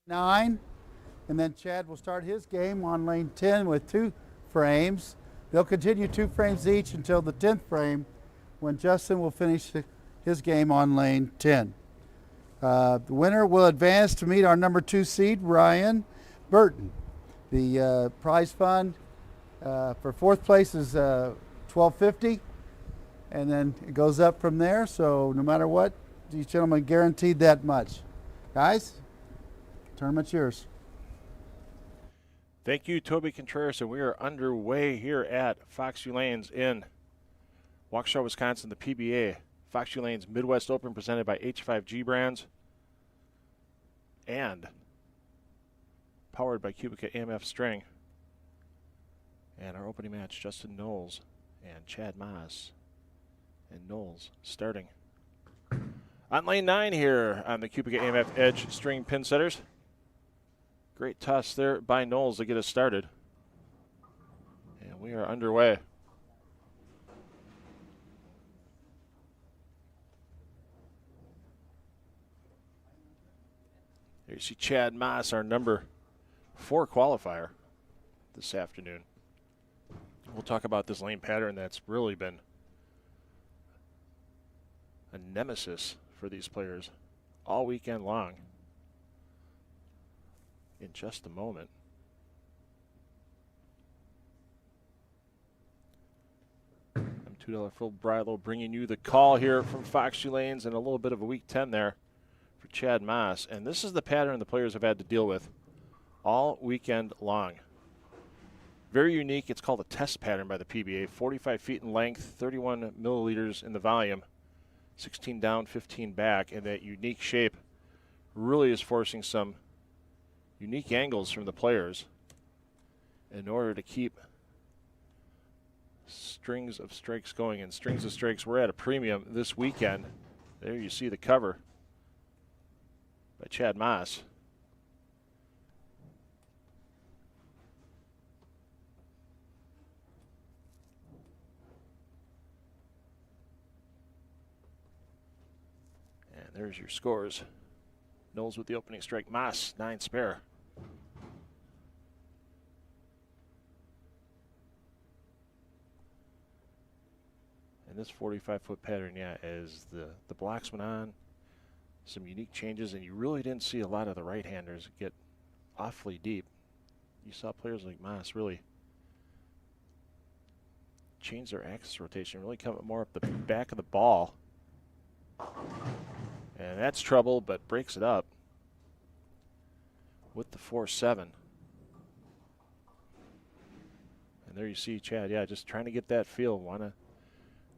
9, and then Chad will start his game on lane 10 with 2 frames. They'll continue 2 frames each until the 10th frame, when Justin will finish his game on lane 10. The winner will advance to meet our number 2 seed, Ryan Burton. The prize fund for 4th place is $12.50, and then it goes up from there. So no matter what, these gentlemen guaranteed that much. Guys, tournament's yours. Thank you, Toby Contreras, and we are underway here at Foxx View Lanes in Waukesha, Wisconsin, the PBA Foxx View Lanes Midwest Open presented by H5G Brands and powered by QubicaAMF String. And our opening match, Justin Knowles and Chad Maars. And Knowles starting on lane 9 here on the QubicaAMF Edge String Pin Setters. Great toss there by Knowles to get us started. And we are underway. There you see Chad Maas, our number 4 qualifier this afternoon. We'll talk about this lane pattern that's really been a nemesis for these players all weekend long in just a moment. I'm $2 Phil Brylow bringing you the call here from Foxx View Lanes, and a little bit of a week 10 there for Chad Maas. And this is the pattern the players have had to deal with all weekend long. Very unique. It's called a test pattern by the PBA. 45 feet in length, 31 milliliters in the volume, 16 down, 15 back, and that unique shape really is forcing some unique angles from the players in order to keep strings of strikes going. And strings of strikes, we're at a premium this weekend. There you see the cover by Chad Maas. And there's your scores. Knowles with the opening strike, Maas 9 spare. And this 45-foot pattern, yeah, as the blocks went on, some unique changes, and you really didn't see a lot of the right-handers get awfully deep. You saw players like Maas really change their axis rotation, really come more up the back of the ball. And that's trouble, but breaks it up with the 4-7. And there you see Chad, yeah, just trying to get that feel. Want to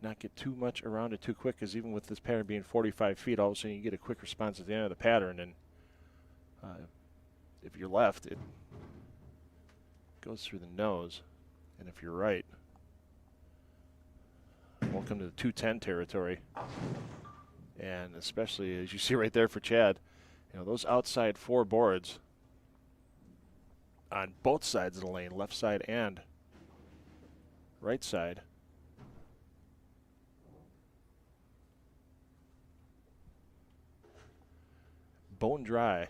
not get too much around it too quick, because even with this pattern being 45 feet, all of a sudden you get a quick response at the end of the pattern. And if you're left, it goes through the nose. And if you're right, welcome to the 210 territory. And especially, as you see right there for Chad, you know, those outside 4 boards on both sides of the lane, left side and right side, bone dry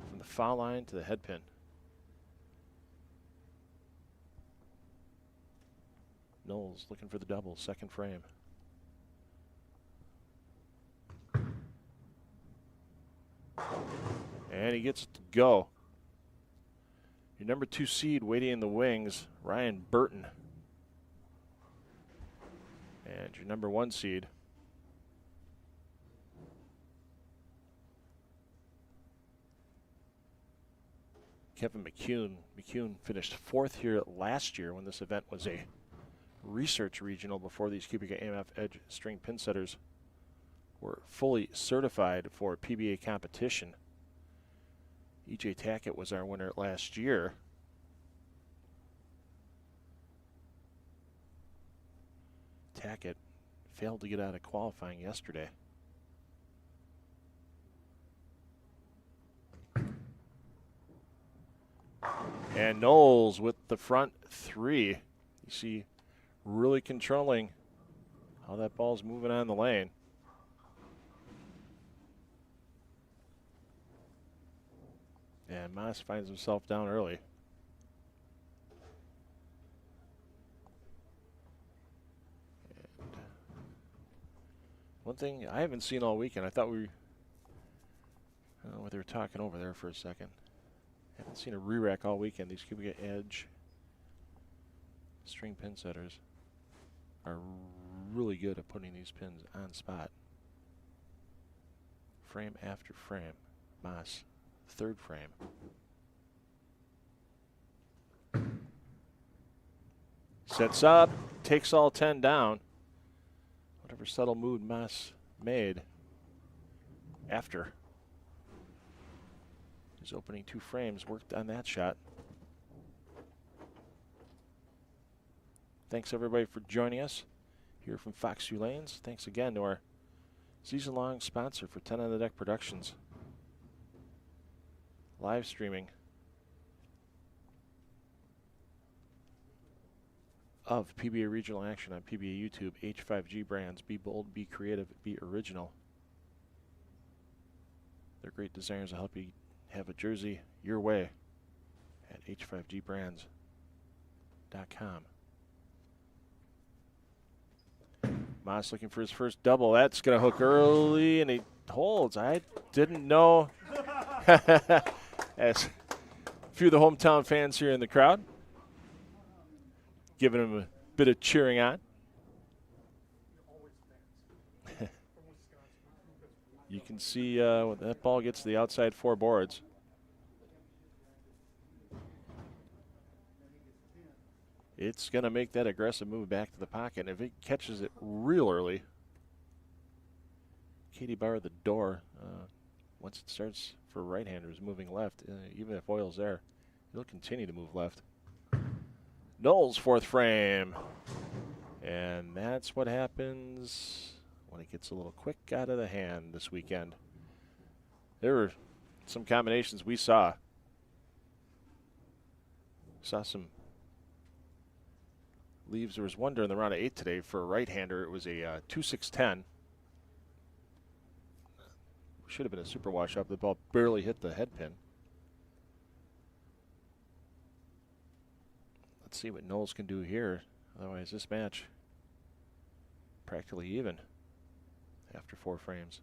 from the foul line to the head pin. Knowles looking for the double, second frame. And he gets it to go. Your number 2 seed waiting in the wings, Ryan Burton. And your number 1 seed, Kevin McCune. McCune finished 4th here last year when this event was a research regional before these QubicaAMF Edge String Pin Setters were fully certified for PBA competition. E.J. Tackett was our winner last year. Tackett failed to get out of qualifying yesterday. And Knowles with the front 3. You see, really controlling how that ball's moving on the lane. And Maars finds himself down early. And one thing I haven't seen all weekend, I thought we, I don't know what they were talking over there for a second. Haven't seen a re-rack all weekend. These QubicaAMF String pin setters are really good at putting these pins on spot. Frame after frame. Maars, third frame. Sets up, takes all 10 down. Whatever subtle move Maars made after his opening 2 frames worked on that shot. Thanks everybody for joining us here from Foxx View Lanes. Thanks again to our season-long sponsor for 10 on the Deck Productions. Live streaming of PBA regional action on PBA YouTube. H5G Brands. Be bold, be creative, be original. They're great designers to help you have a jersey your way at h5gbrands.com. Maars looking for his first double. That's going to hook early, and he holds. I didn't know. As a few of the hometown fans here in the crowd giving him a bit of cheering on. You can see when that ball gets to the outside 4 boards. It's going to make that aggressive move back to the pocket. And if it catches it real early, Katie Bauer, the door, once it starts for right-handers moving left, even if oil's there, it'll continue to move left. Knowles, 4th frame. And that's what happens when it gets a little quick out of the hand this weekend. There were some combinations we saw. Saw some leaves. There was one during the round of 8 today for a right-hander. It was a 2-6-10. Should have been a super wash up. The ball barely hit the head pin. Let's see what Knowles can do here. Otherwise, this match practically even after 4 frames.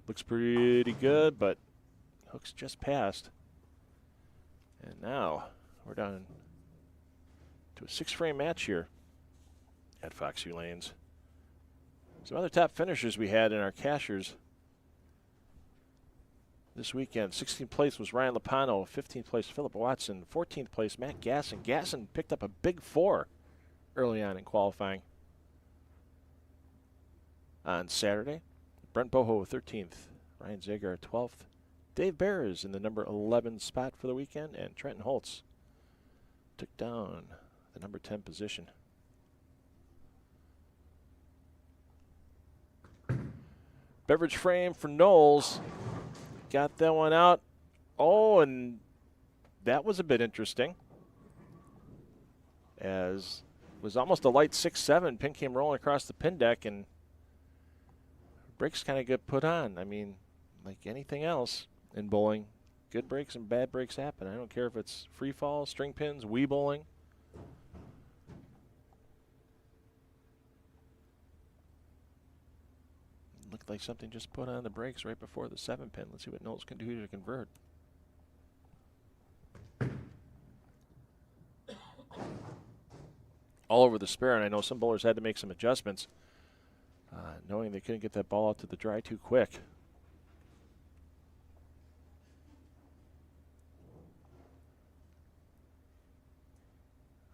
Looks pretty good, but hooks just passed. And now we're down to a 6-frame match here at Foxx View Lanes. Some other top finishers we had in our cashers this weekend. 16th place was Ryan Lopano. 15th place Philip Watson. 14th place Matt Gasson. Gasson picked up a big 4 early on in qualifying. On Saturday, Brent Boho 13th. Ryan Zagar 12th. Dave Bear is in the number 11 spot for the weekend. And Trenton Holtz took down the number 10 position. Beverage frame for Knowles. Got that one out. Oh, and that was a bit interesting. As it was almost a light 6-7. Pin came rolling across the pin deck, and brakes kind of get put on. I mean, like anything else in bowling, good breaks and bad breaks happen. I don't care if it's free fall, string pins, wee bowling. Looked like something just put on the brakes right before the 7-pin. Let's see what Knowles can do to convert. All over the spare, and I know some bowlers had to make some adjustments, knowing they couldn't get that ball out to the dry too quick.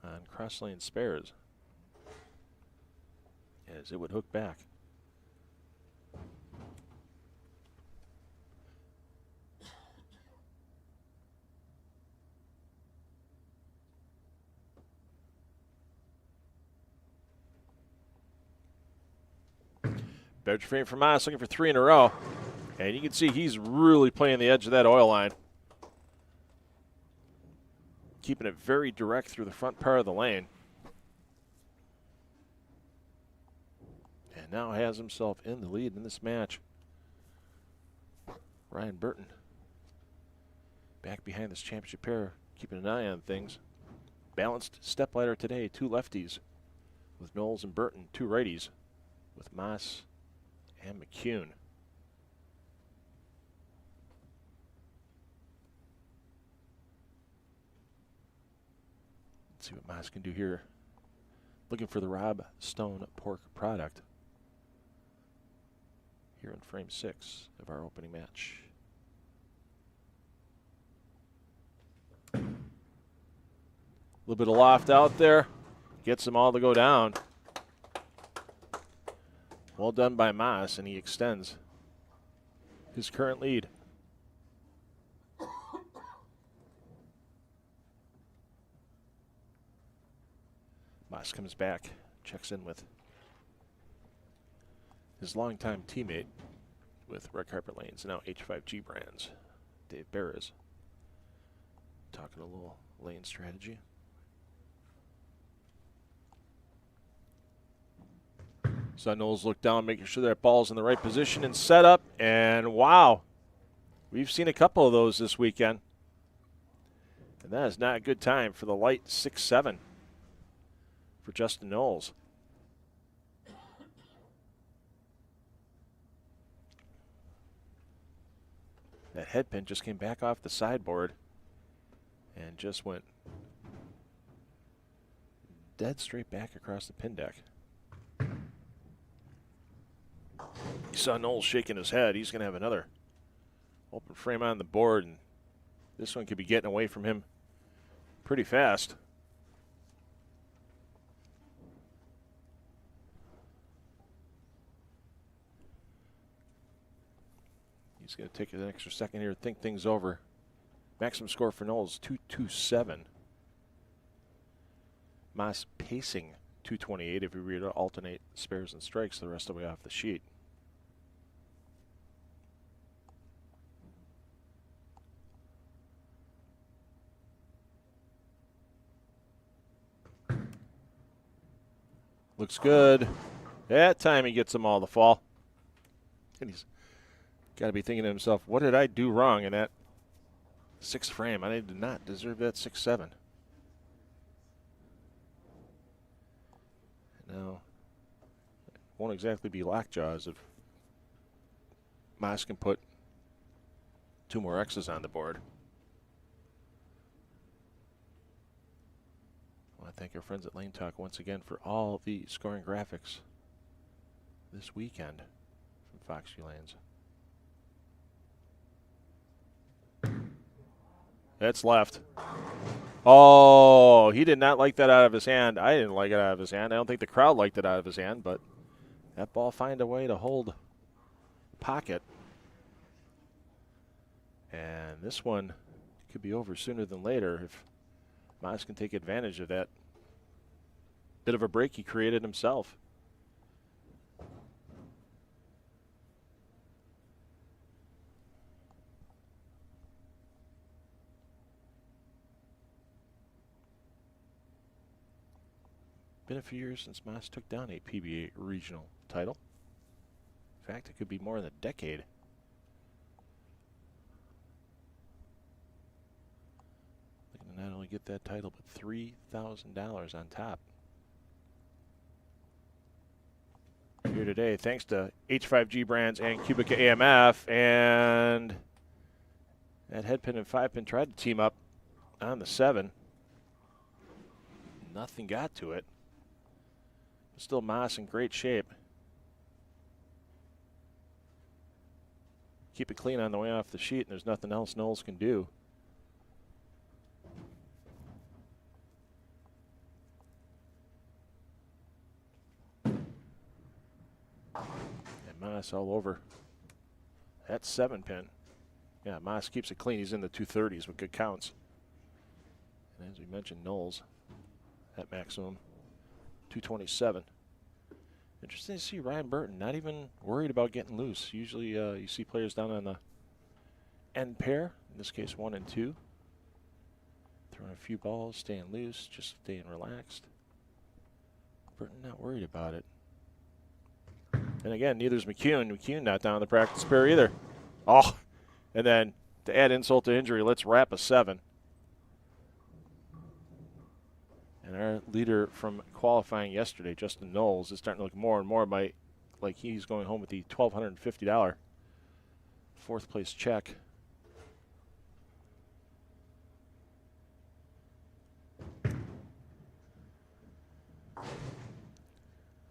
On cross lane spares, as it would hook back. Beverage frame for Maars, looking for 3 in a row. And you can see he's really playing the edge of that oil line. Keeping it very direct through the front part of the lane. And now has himself in the lead in this match. Ryan Burton back behind this championship pair, keeping an eye on things. Balanced step ladder today, 2 lefties with Knowles and Burton, 2 righties with Maars and McCune. Let's see what Maars can do here. Looking for the Rob Stone pork product here in frame 6 of our opening match. A little bit of loft out there. Gets them all to go down. Well done by Maars, and he extends his current lead. Maars comes back, checks in with his longtime teammate with Red Carpet Lanes, now H5G Brands, Dave Barras. Talking a little lane strategy. So Knowles look down, making sure that ball's in the right position and set up, and wow, we've seen a couple of those this weekend. And that is not a good time for the light 6-7 for Justin Knowles. That head pin just came back off the sideboard and just went dead straight back across the pin deck. You saw Knowles shaking his head. He's going to have another open frame on the board, and this one could be getting away from him pretty fast. He's going to take an extra second here to think things over. Maximum score for Knowles, 227. Maars pacing 228 if we were to alternate spares and strikes the rest of the way off the sheet. Looks good. That time he gets them all to fall. And he's got to be thinking to himself, what did I do wrong in that 6th frame? I did not deserve that 6-7. Now, it won't exactly be lockjaws if Maars can put 2 more X's on the board. I want to thank our friends at Lane Talk once again for all the scoring graphics this weekend from Foxx View Lanes. That's left. Oh, he did not like that out of his hand. I didn't like it out of his hand. I don't think the crowd liked it out of his hand, but that ball find a way to hold pocket. And this one could be over sooner than later if Maars can take advantage of that bit of a break he created himself. Been a few years since Maars took down a PBA regional title. In fact, it could be more than a decade. Looking to not only get that title, but $3,000 on top. Here today, thanks to H5G Brands and QubicaAMF, and that headpin and 5-pin tried to team up on the 7. Nothing got to it. Still Maars in great shape. Keep it clean on the way off the sheet, and there's nothing else Knowles can do. And Maars all over that 7-pin. Yeah, Maars keeps it clean. He's in the 230s with good counts. And as we mentioned, Knowles at maximum 227. Interesting to see Ryan Burton not even worried about getting loose. Usually you see players down on the end pair, in this case 1 and 2. Throwing a few balls, staying loose, just staying relaxed. Burton not worried about it. And again, neither is McCune. McCune not down on the practice pair either. Oh, And then to add insult to injury, let's wrap a 7. And our leader from qualifying yesterday, Justin Knowles, is starting to look more and more like he's going home with the $1,250 fourth place check.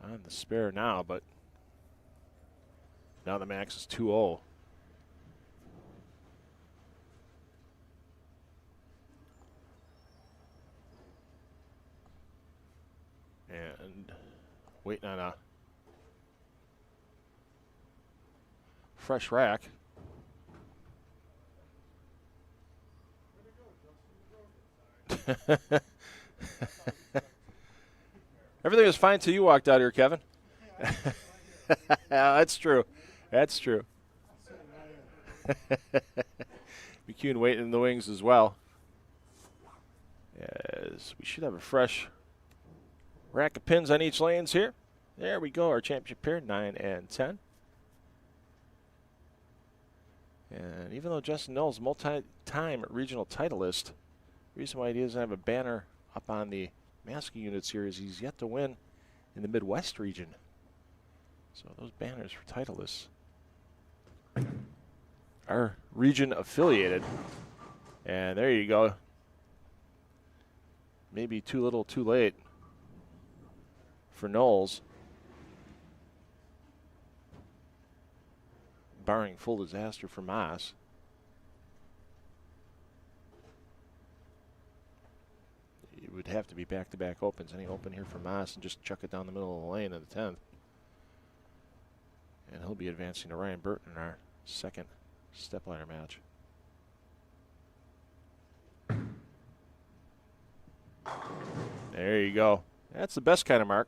On the spare now, but now the max is 2-0. And waiting on a fresh rack. Everything was fine till you walked out here, Kevin. That's true. That's true. McCune waiting in the wings as well. As we should have a fresh rack of pins on each lanes here. There we go, our championship pair, 9 and 10. And even though Justin Knowles, multi-time regional titleist, the reason why he doesn't have a banner up on the masking units here is he's yet to win in the Midwest region. So those banners for titleists are region affiliated. And there you go. Maybe too little, too late for Knowles. Barring full disaster for Maars. It would have to be back-to-back opens. Any open here for Maars and just chuck it down the middle of the lane in the 10th. And he'll be advancing to Ryan Burton in our second stepladder match. There you go. That's the best kind of mark.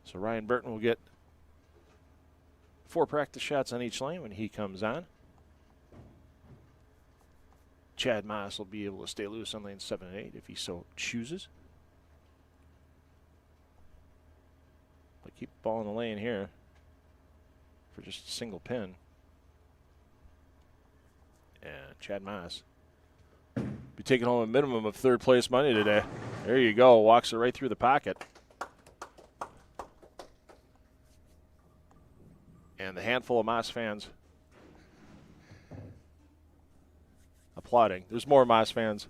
So Ryan Burton will get 4 practice shots on each lane when he comes on. Chad Maas will be able to stay loose on lanes 7 and 8 if he so chooses. But keep the ball in the lane here for just a single pin. And Chad Maas be taking home a minimum of 3rd place money today. There you go, walks it right through the pocket. And the handful of Maas fans applauding. There's more Maas fans,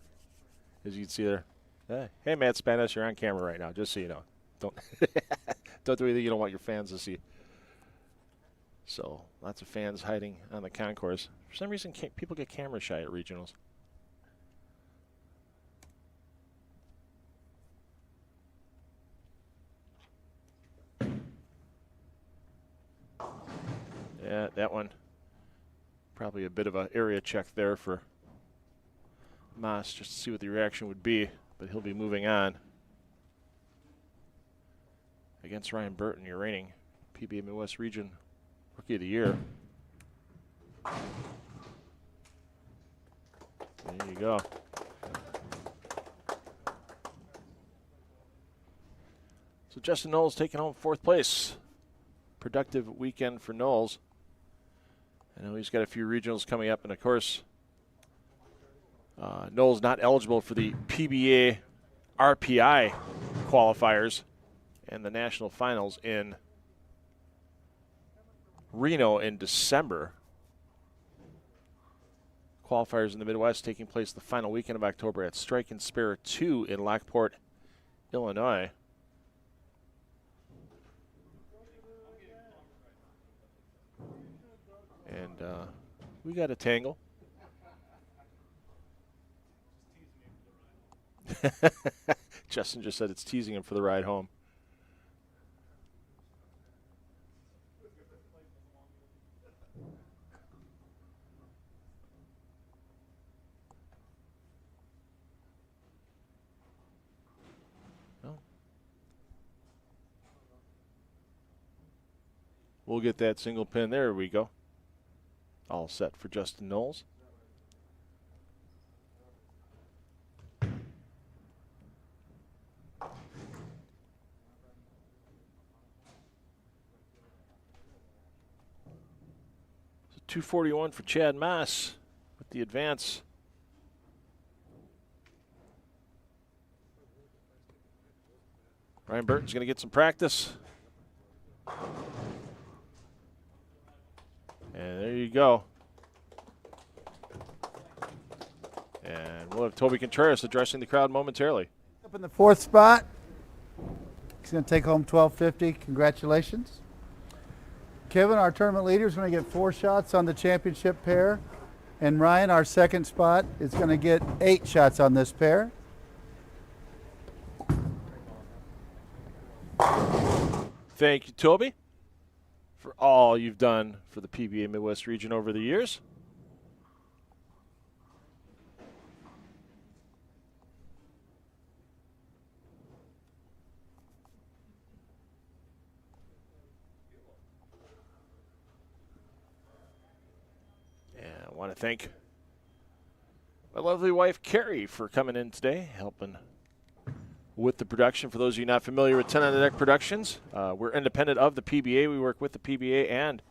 as you can see there. Hey, Matt Spanis, you're on camera right now, just so you know. Don't do anything you don't want your fans to see. So, lots of fans hiding on the concourse. For some reason, people get camera shy at regionals. Yeah, that one. Probably a bit of an area check there for Maas, just to see what the reaction would be. But he'll be moving on. Against Ryan Burton, your reigning PBA Midwest Region Rookie of the Year. There you go. So Justin Knowles taking home 4th place. Productive weekend for Knowles. I know he's got a few regionals coming up, and of course, Knowles not eligible for the PBA RPI qualifiers and the national finals in Reno in December. Qualifiers in the Midwest taking place the final weekend of October at Strike and Spare 2 in Lockport, Illinois. And we got a tangle. Justin just said it's teasing him for the ride home. Well, we'll get that single pin. There we go. All set for Justin Knowles. 241 for Chad Maas with the advance. Ryan Burton's going to get some practice. And there you go. And we'll have Toby Contreras addressing the crowd momentarily. Up in the 4th spot. He's going to take home $12.50. Congratulations. Kevin, our tournament leader, is going to get 4 shots on the championship pair. And Ryan, our 2nd spot, is going to get 8 shots on this pair. Thank you, Toby, for all you've done for the PBA Midwest region over the years. And I want to thank my lovely wife, Carrie, for coming in today, helping with the production. For those of you not familiar with 10 on the Deck Productions, we're independent of the PBA. We work with the PBA and,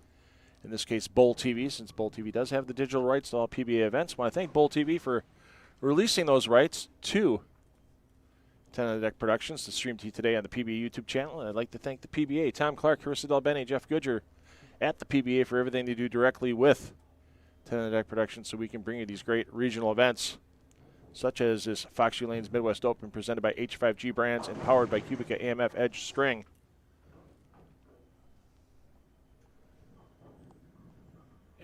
in this case, Bowl TV, since Bowl TV does have the digital rights to all PBA events. I want to thank Bowl TV for releasing those rights to 10 on the Deck Productions to stream to you today on the PBA YouTube channel. And I'd like to thank the PBA, Tom Clark, Carissa Del Bene, Jeff Goodger at the PBA for everything they do directly with 10 on the Deck Productions so we can bring you these great regional events, such as this Foxx View Lanes Midwest Open presented by H5G Brands and powered by QubicaAMF Edge String.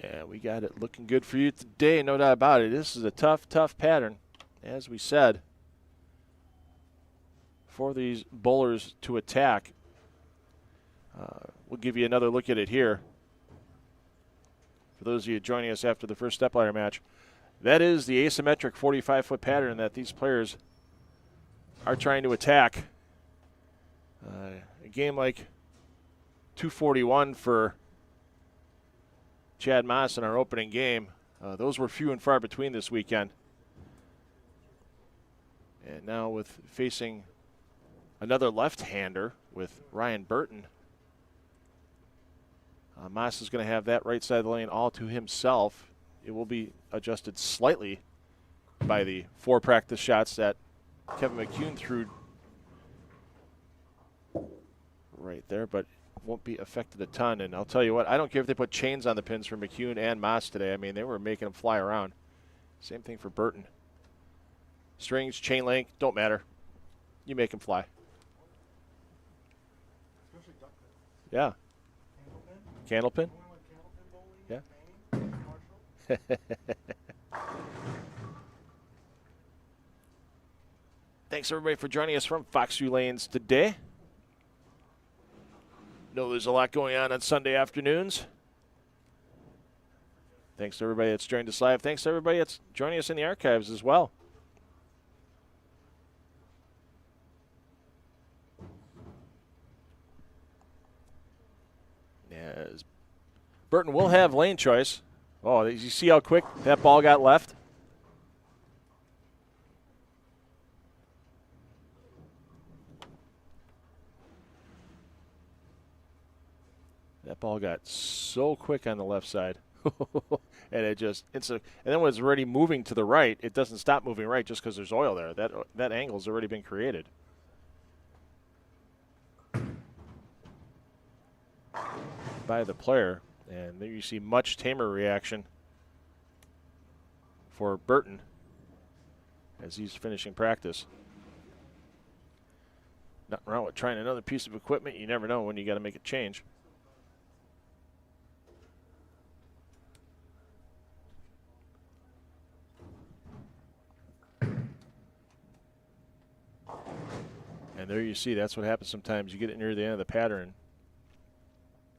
And we got it looking good for you today, no doubt about it. This is a tough, tough pattern, as we said, for these bowlers to attack. We'll give you another look at it here. For those of you joining us after the first stepladder match, that is the asymmetric 45-foot pattern that these players are trying to attack. A game like 241 for Chad Maas in our opening game, those were few and far between this weekend. And now with facing another left-hander with Ryan Burton, Maas is going to have that right side of the lane all to himself. It will be adjusted slightly by the 4 practice shots that Kevin McCune threw right there, but won't be affected a ton. And I'll tell you what, I don't care if they put chains on the pins for McCune and Maas today. I mean, they were making them fly around. Same thing for Burton. Strings, chain link, don't matter. You make them fly. Yeah. Candle pin? Yeah. Thanks everybody for joining us from Foxx View Lanes today. Know there's a lot going on Sunday afternoons. Thanks to everybody that's joined us live. Thanks to everybody that's joining us in the archives as well. As Burton will have lane choice. Oh, you see how quick that ball got left? That ball got so quick on the left side. And it just, and then when it's already moving to the right, it doesn't stop moving right just because there's oil there. That angle's already been created. By the player. And there you see much tamer reaction for Burton as he's finishing practice. Nothing wrong with trying another piece of equipment. You never know when you got to make a change. And there you see, that's what happens sometimes. You get it near the end of the pattern.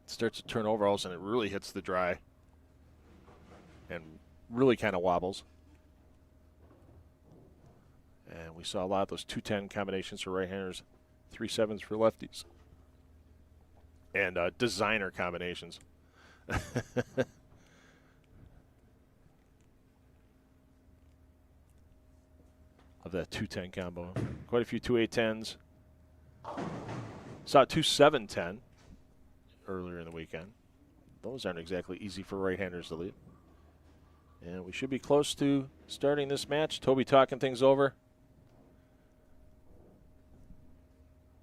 It starts to turn over, all of a sudden it really hits the dry and really kind of wobbles. And we saw a lot of those 210 combinations for right-handers, 3-7s for lefties, and designer combinations. Of that 210 combo. Quite a few 2-8-10s. Saw a 2-7-10 earlier in the weekend. those aren't exactly easy for right-handers to lead. And we should be close to starting this match. Toby talking things over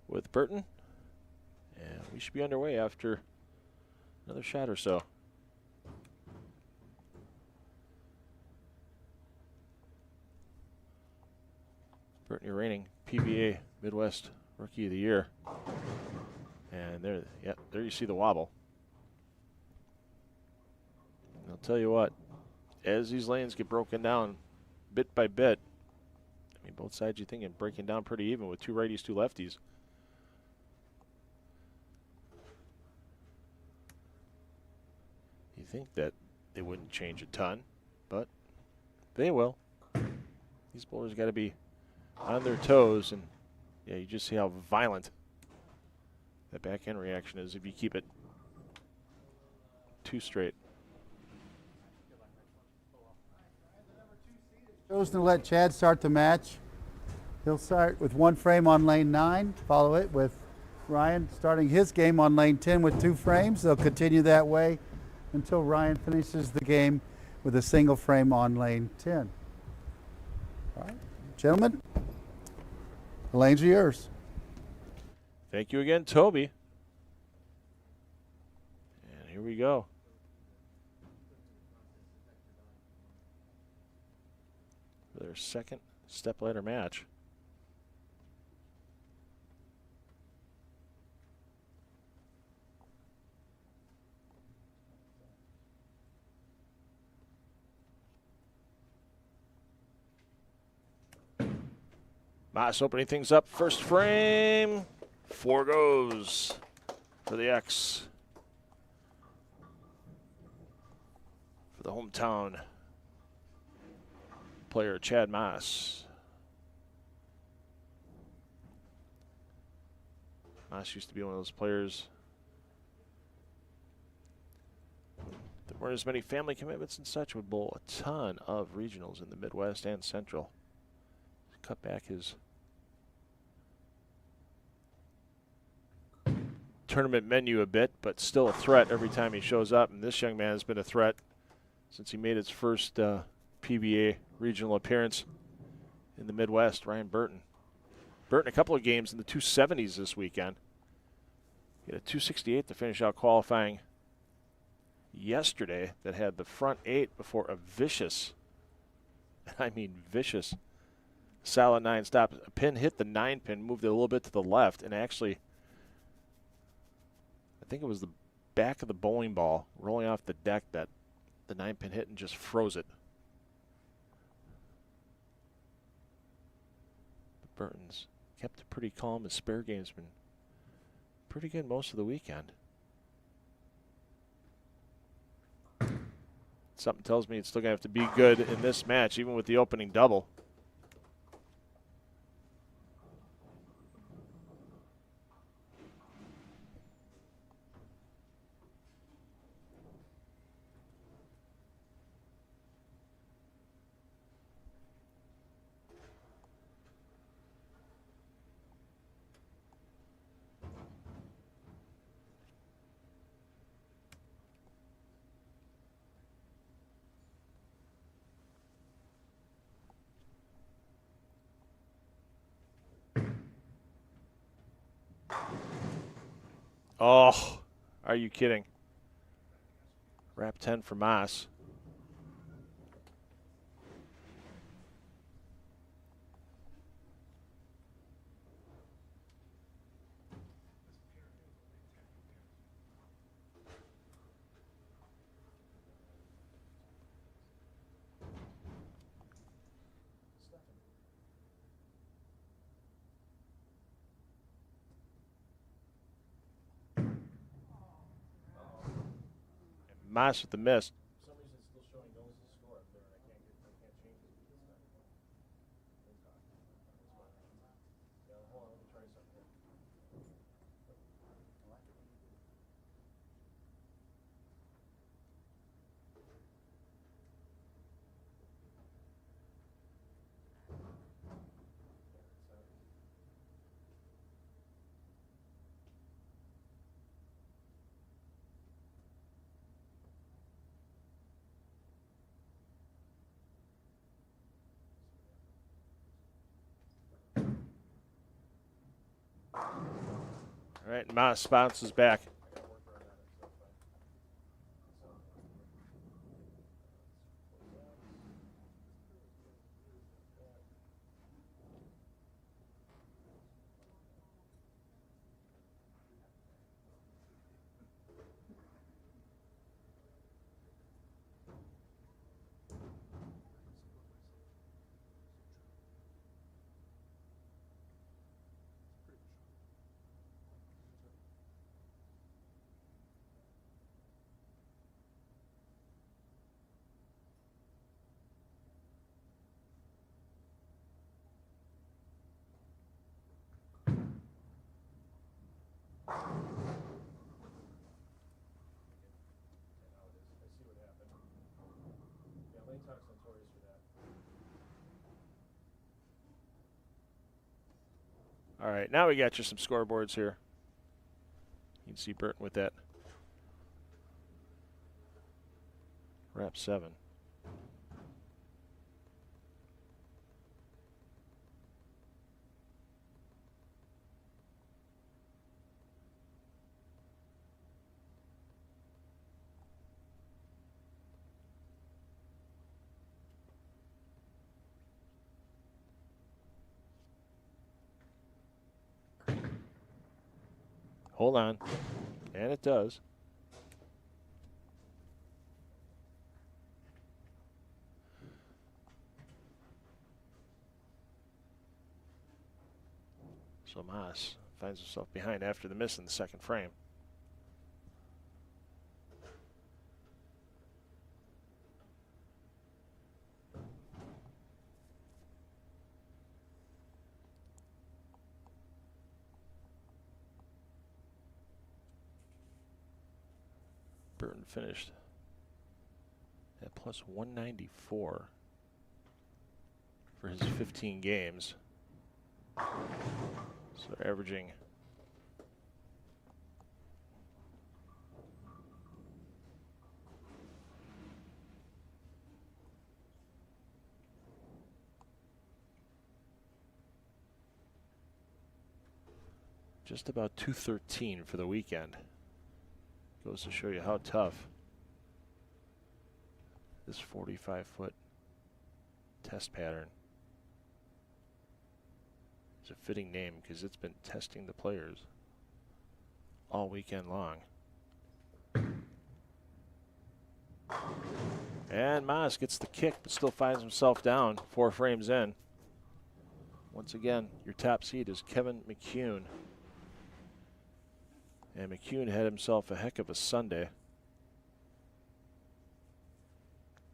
with Burton. And we should be underway after another shot or so. Burton, your reigning PBA Midwest Rookie of the Year. And there, yeah, there you see the wobble. And I'll tell you what, as these lanes get broken down bit by bit, I mean, both sides you're thinking breaking down pretty even with two righties, two lefties. You think that they wouldn't change a ton, but they will. These bowlers got to be on their toes, and yeah, you just see how violent that backhand reaction is if you keep it too straight. Chosen to let Chad start the match. He'll start with one frame on lane 9, follow it with Ryan starting his game on lane 10 with 2 frames. They'll continue that way until Ryan finishes the game with a single frame on lane 10. All right, gentlemen, the lanes are yours. Thank you again, Toby. And here we go. For their second stepladder match. Maars opening things up. First frame. 4 goes for the X. For the hometown player, Chad Maars. Maars used to be one of those players. There weren't as many family commitments and such, would bowl a ton of regionals in the Midwest and Central. Cut back his tournament menu a bit, but still a threat every time he shows up. And this young man has been a threat since he made his first PBA regional appearance in the Midwest. Ryan Burton. Burton a couple of games in the 270s this weekend. He had a 268 to finish out qualifying yesterday that had the front 8 before a vicious, I mean vicious, solid 9 stop. A pin hit the 9 pin, moved it a little bit to the left, and actually, I think it was the back of the bowling ball rolling off the deck that the 9 pin hit and just froze it. But Burton's kept it pretty calm. His spare game's been pretty good most of the weekend. Something tells me it's still going to have to be good in this match, even with the opening double. Oh, are you kidding? Wrap 10 for Maars. Maars with the miss. For some reason it's still showing goals to score up there, and I can't change it this time. Yeah, hold on, let me try something here. All right, Maars bounces back. All right, now we got you some scoreboards here. You can see Burton with that. Wrap 7. Hold on. And it does. So Maars finds himself behind after the miss in the second frame. Burton finished at plus 194 for his 15 games. So averaging just about 213 for the weekend. Goes to show you how tough this 45-foot test pattern is. A fitting name because it's been testing the players all weekend long. And Maars gets the kick but still finds himself down 4 frames in. Once again, your top seed is Kevin McCune. And McCune had himself a heck of a Sunday,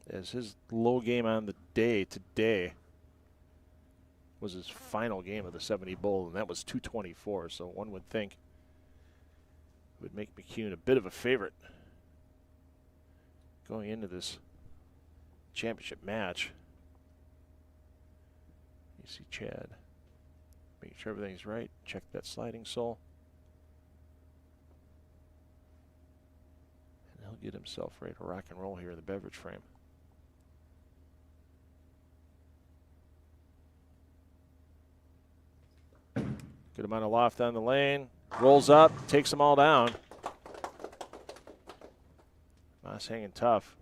as his low game on the day today was his final game of the 70 Bull, and that was 224. So one would think it would make McCune a bit of a favorite going into this championship match. You see Chad making sure everything's right. Check that sliding sole. He'll get himself ready to rock and roll here in the beverage frame. Good amount of loft on the lane. Rolls up, takes them all down. Maars hanging tough.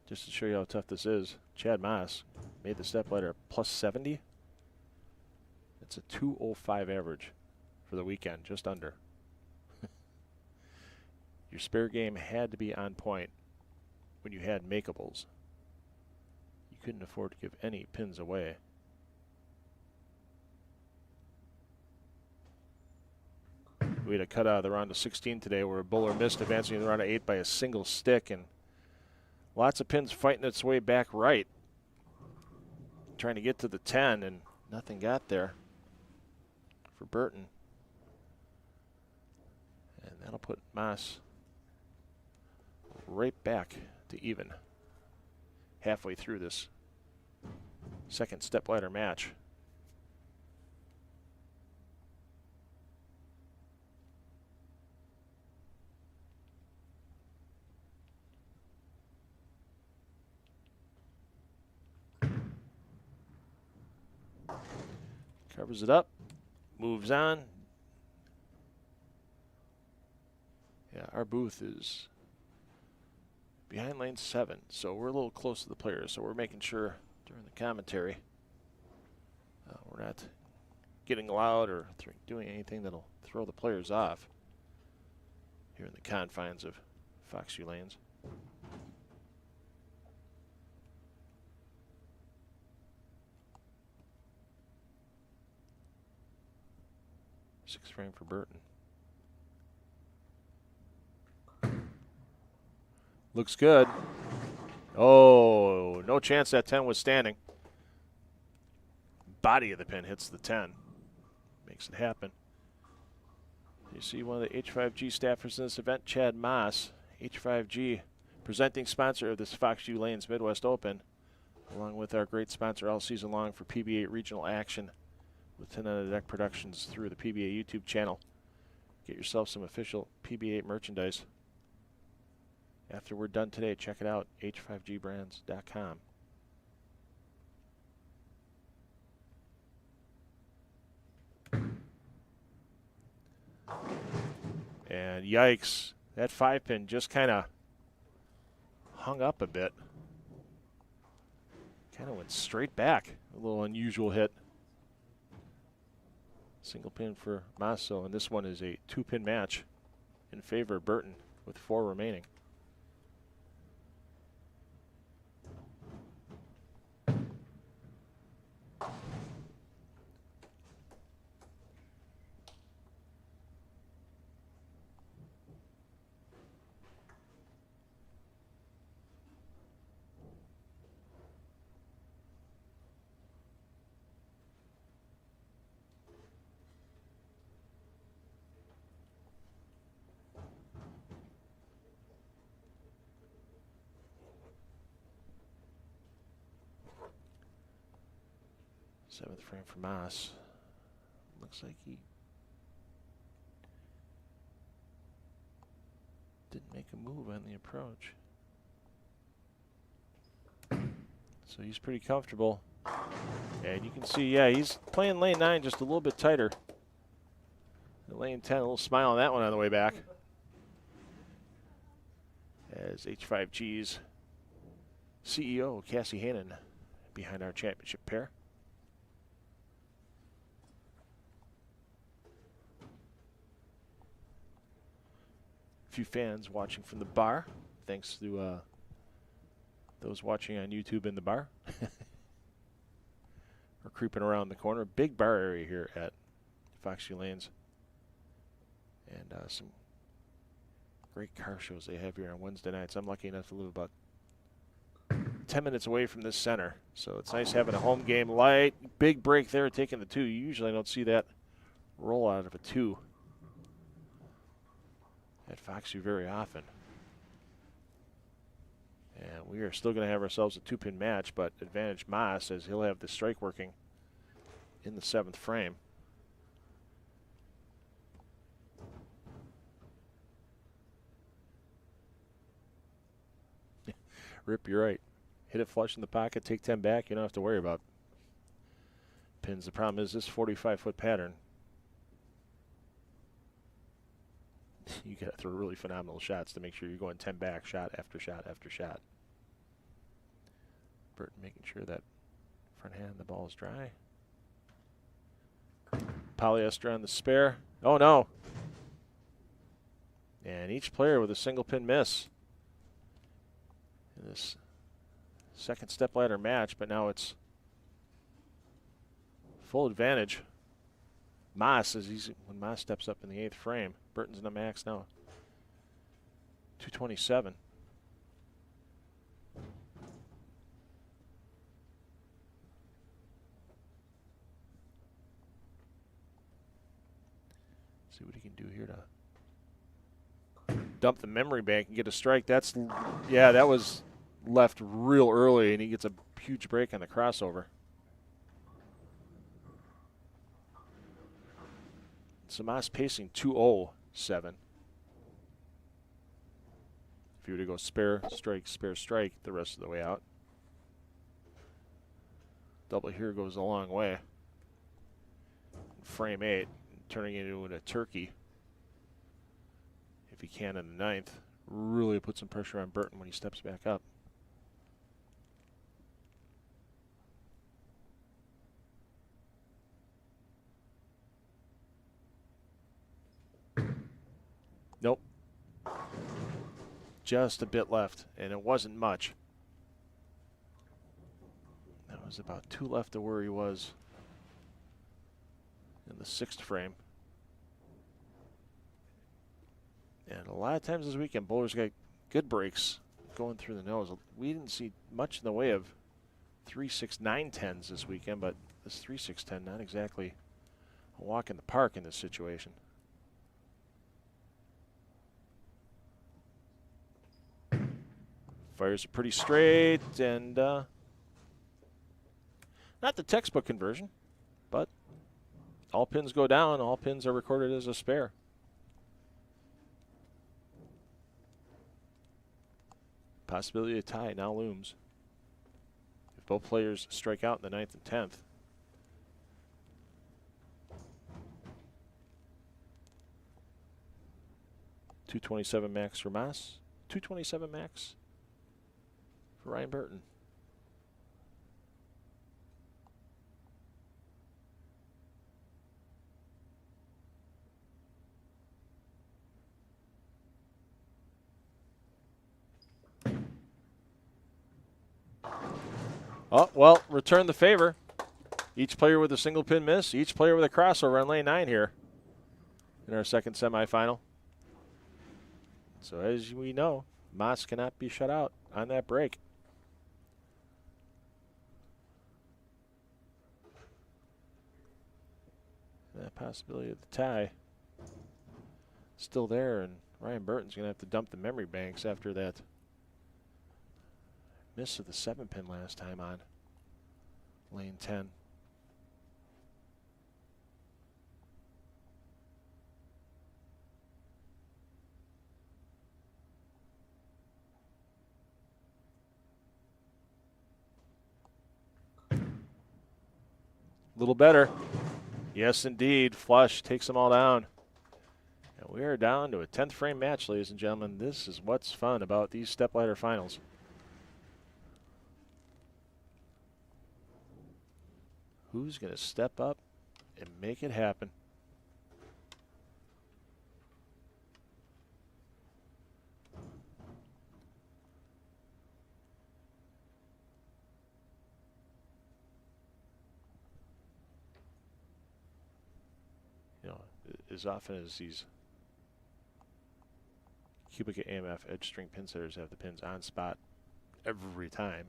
Just to show you how tough this is, Chad Maars made the stepladder plus 70. It's a 205 average for the weekend, just under. Your spare game had to be on point when you had makeables. You couldn't afford to give any pins away. We had a cut out of the round of 16 today where a bowler missed, advancing in the round of 8 by a single stick, and lots of pins fighting its way back right, trying to get to the 10, and nothing got there for Burton. And that'll put Maars right back to even halfway through this second stepladder match. Covers it up. Moves on. Yeah, our booth is behind lane 7, so we're a little close to the players, so we're making sure during the commentary we're not getting loud or doing anything that'll throw the players off here in the confines of Foxx View Lanes. Sixth frame for Burton. Looks good. Oh, no chance that 10 was standing. Body of the pin hits the 10. Makes it happen. You see one of the H5G staffers in this event, Chad Maars. H5G, presenting sponsor of this Foxx View Lanes Midwest Open, along with our great sponsor all season long for PBA regional action with 10 on the Deck Productions through the PBA YouTube channel. Get yourself some official PBA merchandise. After we're done today, check it out, h5gbrands.com. And yikes, that 5-pin just kind of hung up a bit. Kind of went straight back. A little unusual hit. Single pin for Masso, and this one is a 2-pin match in favor of Burton with 4 remaining. Seventh frame for Maas. Looks like he didn't make a move on the approach. So he's pretty comfortable. And you can see, yeah, he's playing lane 9 just a little bit tighter. Lane 10, a little smile on that one on the way back. As H5G's CEO, Cassie Hannon, behind our championship pair. Few fans watching from the bar. Thanks to those watching on YouTube in the bar. We're creeping around the corner. Big bar area here at Foxx View Lanes. And some great car shows they have here on Wednesday nights. I'm lucky enough to live about 10 minutes away from this center. So it's nice having a home game light. Big break there, taking the 2. You usually don't see that roll out of a 2 at Foxx View very often. And we are still going to have ourselves a 2-pin match, but advantage Maas as he'll have the strike working in the 7th frame. Rip, you're right. Hit it flush in the pocket, take 10 back, you don't have to worry about pins. The problem is this 45-foot pattern, you got to throw really phenomenal shots to make sure you're going 10 back, shot after shot after shot. Burton making sure that front hand, the ball is dry. Polyester on the spare. Oh no. And each player with a single pin miss in this second step ladder match, but now it's full advantage. Maas, when Maas steps up in the 8th frame, Burton's in the max now. 227. See what he can do here to dump the memory bank and get a strike. That's, yeah, that was left real early, and he gets a huge break on the crossover. So Maas pacing 207. If you were to go spare, strike the rest of the way out. Double here goes a long way. frame 8, turning it into a turkey if he can in the 9th. Really put some pressure on Burton when he steps back up. Nope. Just a bit left, and it wasn't much. That was about 2 left to where he was in the 6th frame. And a lot of times this weekend, bowlers got good breaks going through the nose. We didn't see much in the way of 3-6-9-10s this weekend, but this 3-6-10, not exactly a walk in the park in this situation. Fires it pretty straight, and not the textbook conversion, but all pins go down. All pins are recorded as a spare. Possibility of tie now looms. If both players strike out in the 9th and 10th. .227 max for Maas. .227 max for Ryan Burton. Oh, well, return the favor. Each player with a single pin miss. Each player with a crossover on lane 9 here in our second semifinal. So as we know, Maas cannot be shut out on that break. That possibility of the tie still there, and Ryan Burton's going to have to dump the memory banks after that miss of the 7-pin last time on lane 10. A little better. Yes, indeed. Flush takes them all down. And we are down to a 10th frame match, ladies and gentlemen. This is what's fun about these stepladder finals. Who's going to step up and make it happen? You know, as often as these QubicaAMF edge string pin setters have the pins on spot every time,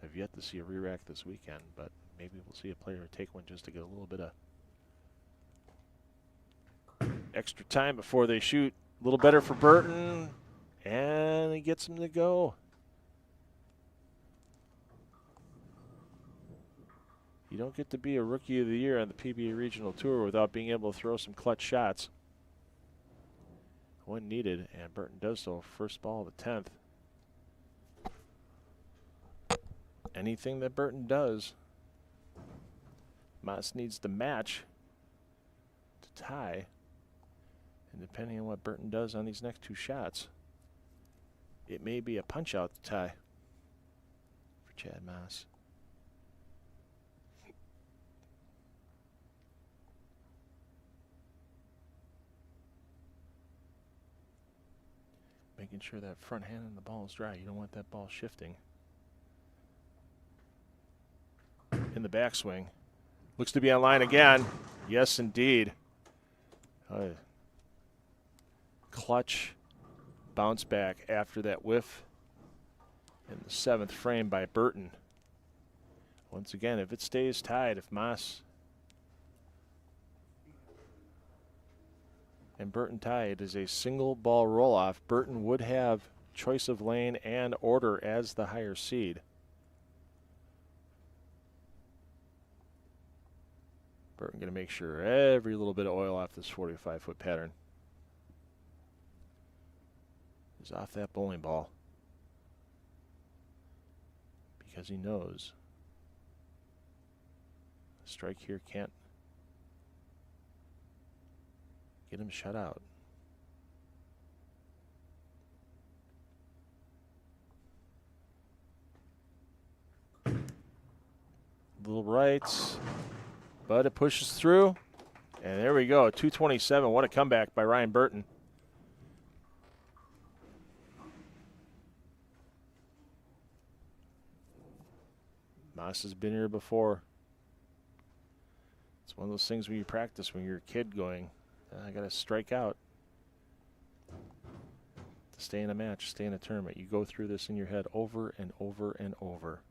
I've yet to see a re-rack this weekend, but maybe we'll see a player take one just to get a little bit of extra time before they shoot. A little better for Burton, and he gets him to go. You don't get to be a Rookie of the Year on the PBA Regional Tour without being able to throw some clutch shots when needed, and Burton does so. First ball of the 10th. Anything that Burton does, Maas needs to match to tie. And depending on what Burton does on these next 2 shots, it may be a punch-out to tie for Chad Maas. Making sure that front hand on the ball is dry. You don't want that ball shifting. In the backswing. Looks to be on line again. Yes, indeed. Clutch bounce back after that whiff in the 7th frame by Burton. Once again, if it stays tied, if Maas and Burton tie, it is a single ball roll-off. Burton would have choice of lane and order as the higher seed. Burton going to make sure every little bit of oil off this 45-foot pattern is off that bowling ball, because he knows a strike here can't Get him shut out. Little rights, but it pushes through. And there we go, 227. What a comeback by Ryan Burton. Maars has been here before. It's one of those things when you practice when you're a kid going, I got to strike out to stay in a match, stay in a tournament. You go through this in your head over and over and over.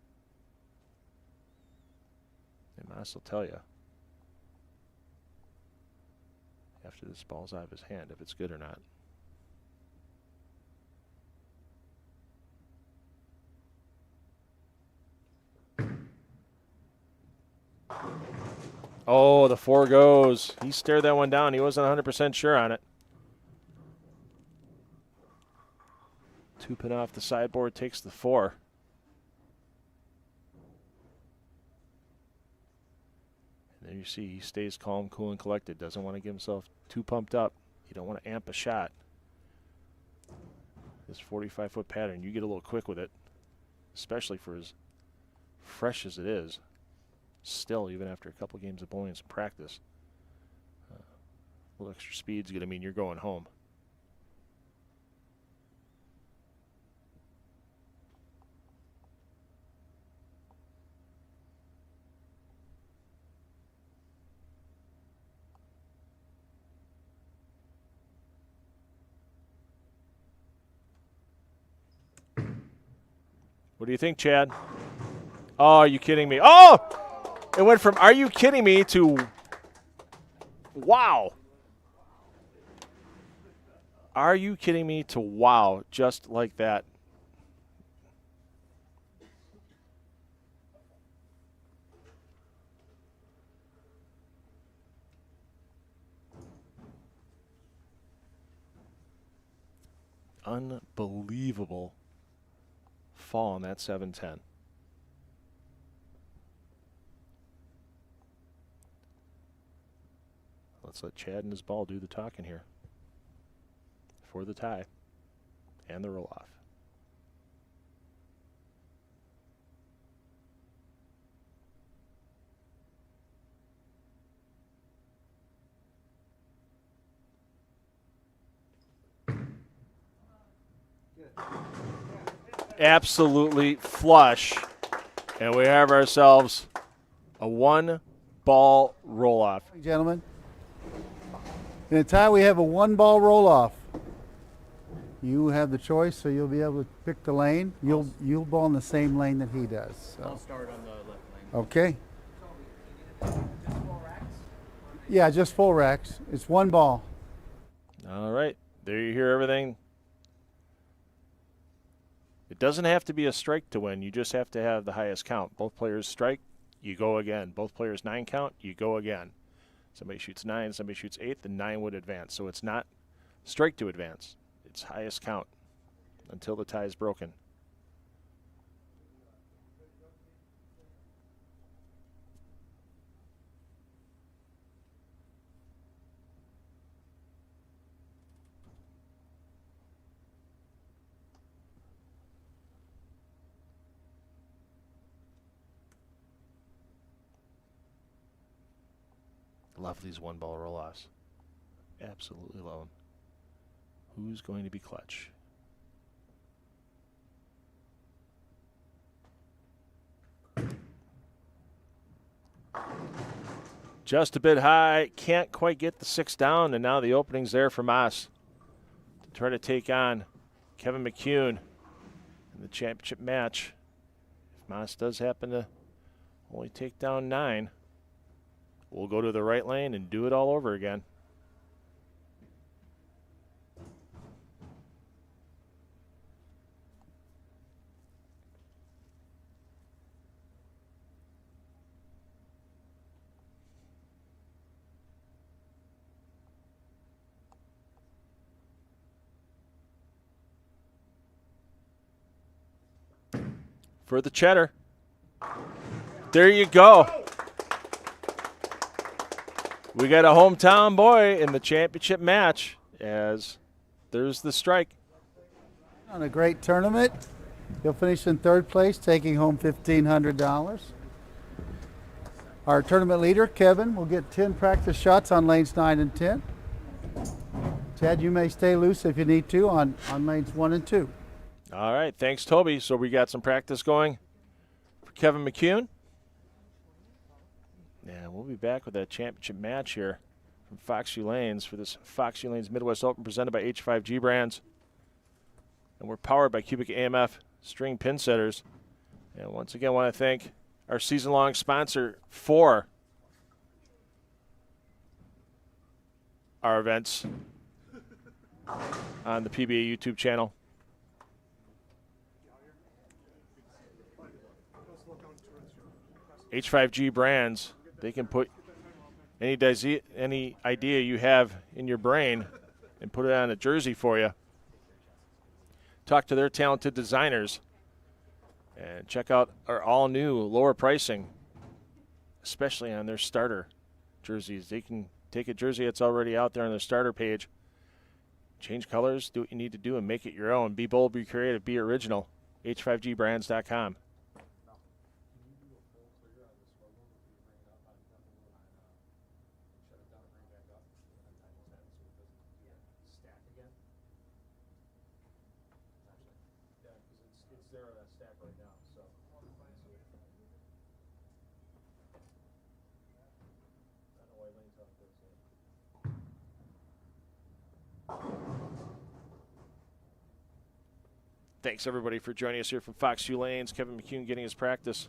And Maars will tell you after this ball's out of his hand if it's good or not. Oh, the 4 goes. He stared that one down. He wasn't 100% sure on it. 2-pin off the sideboard, takes the 4. And there you see he stays calm, cool, and collected. Doesn't want to get himself too pumped up. You don't want to amp a shot. This 45-foot pattern, you get a little quick with it, especially for as fresh as it is. Still, even after a couple games of bowling and some practice, a little extra speed's going to mean you're going home. What do you think, Chad? Oh, are you kidding me? Oh! It went from "are you kidding me" to "wow." Are you kidding me to "wow," just like that. Unbelievable fall on that 7-10. Let's let Chad and his ball do the talking here for the tie and the roll-off. Absolutely flush. And we have ourselves a 1-ball roll-off. Gentlemen, in a tie we have a 1-ball roll-off. You have the choice, so you'll be able to pick the lane. You'll ball in the same lane that he does. So. I'll start on the left Okay. lane. Just full racks? Yeah, just full racks. It's 1 ball. All right. There you hear everything. It doesn't have to be a strike to win. You just have to have the highest count. Both players strike, you go again. Both players 9 count, you go again. Somebody shoots 9, somebody shoots 8, the 9 would advance. So it's not strike to advance. It's highest count until the tie is broken. Love these 1-ball roll-offs. Absolutely love them. Who's going to be clutch? Just a bit high. Can't quite get the 6 down, and now the opening's there for Maars to try to take on Kevin McCune in the championship match. If Maars does happen to only take down 9, we'll go to the right lane and do it all over again. For the cheddar. There you go. We got a hometown boy in the championship match as there's the strike. On a great tournament. He'll finish in third place, taking home $1,500. Our tournament leader, Kevin, will get 10 practice shots on lanes 9 and 10. Chad, you may stay loose if you need to on lanes 1 and 2. All right, thanks, Toby. So we got some practice going for Kevin McCune. And we'll be back with that championship match here from Foxx View Lanes for this Foxx View Lanes Midwest Open presented by H5G Brands. And we're powered by QubicaAMF String Pin Setters. And once again, I want to thank our season-long sponsor for our events on the PBA YouTube channel. H5G Brands, they can put any idea you have in your brain and put it on a jersey for you. Talk to their talented designers and check out our all-new lower pricing, especially on their starter jerseys. They can take a jersey that's already out there on their starter page, change colors, do what you need to do, and make it your own. Be bold, be creative, be original. H5GBrands.com. Thanks, everybody, for joining us here from Foxx View Lanes. Kevin McCune getting his practice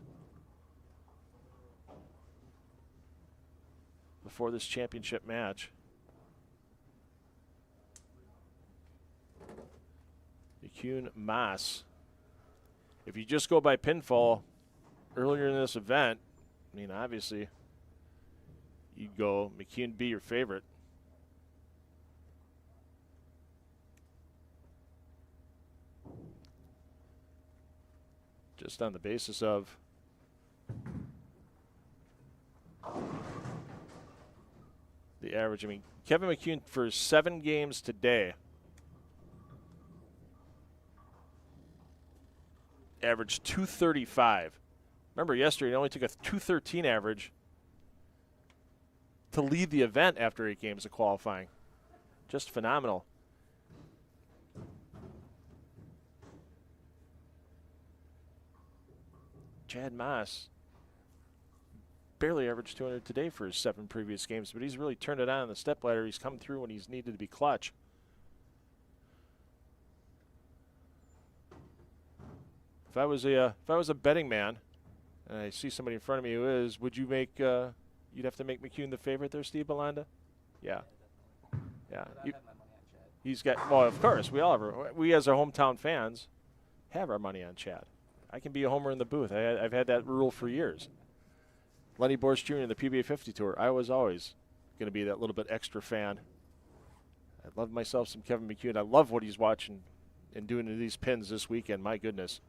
before this championship match. McCune Maars. If you just go by pinfall earlier in this event, I mean, obviously, you'd go McCune be your favorite. Just on the basis of the average. I mean, Kevin McCune for 7 games today averaged 235. Remember, yesterday it only took a 213 average to lead the event after 8 games of qualifying. Just phenomenal. Chad Maars barely averaged 200 today for his 7 previous games, but he's really turned it on the step ladder. He's come through when he's needed to be clutch. If I was a betting man, and I see somebody in front of me who is, would you make? You'd have to make McCune the favorite there, Steve Belanda. Yeah, yeah. He's got. Well, of course, we as our hometown fans have our money on Chad. I can be a homer in the booth. I've had that rule for years. Lenny Borst Jr. in the PBA 50 Tour, I was always going to be that little bit extra fan. I love myself some Kevin McCune. I love what he's watching and doing to these pins this weekend. My goodness.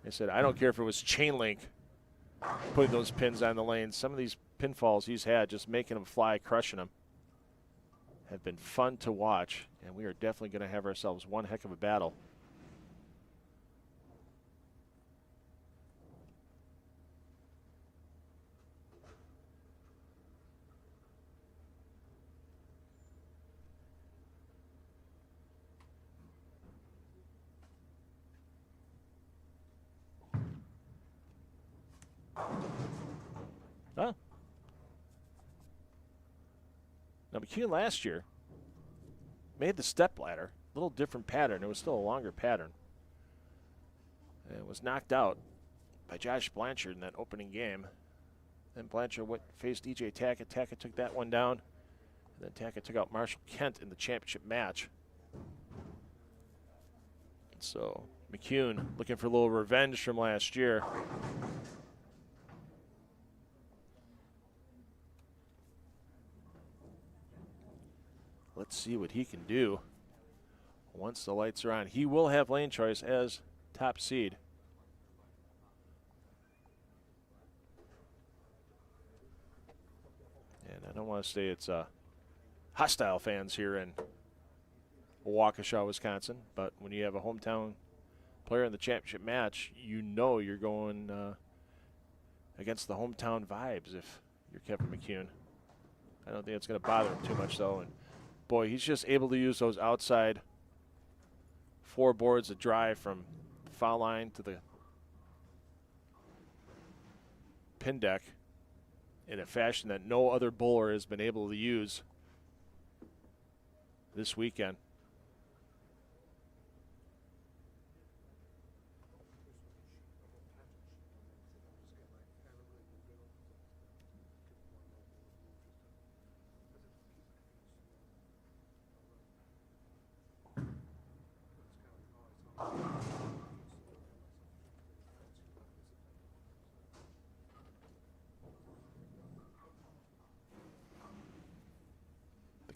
I said, I don't care if it was chain link putting those pins on the lanes. Some of these pinfalls he's had, just making them fly, crushing them, have been fun to watch. And we are definitely going to have ourselves one heck of a battle. Oh. Now, McCune last year made the step ladder, a little different pattern. It was still a longer pattern. And it was knocked out by Josh Blanchard in that opening game. Then Blanchard faced E.J. Tackett. Tackett took that one down. And then Tackett took out Marshall Kent in the championship match. So McCune looking for a little revenge from last year. Let's see what he can do once the lights are on. He will have lane choice as top seed. And I don't want want to say it's hostile fans here in Waukesha, Wisconsin. But when you have a hometown player in the championship match, you know you're going against the hometown vibes if you're Kevin McCune. I don't think it's going to bother him too much, though. And boy, he's just able to use those outside 4 boards of drive from the foul line to the pin deck in a fashion that no other bowler has been able to use this weekend.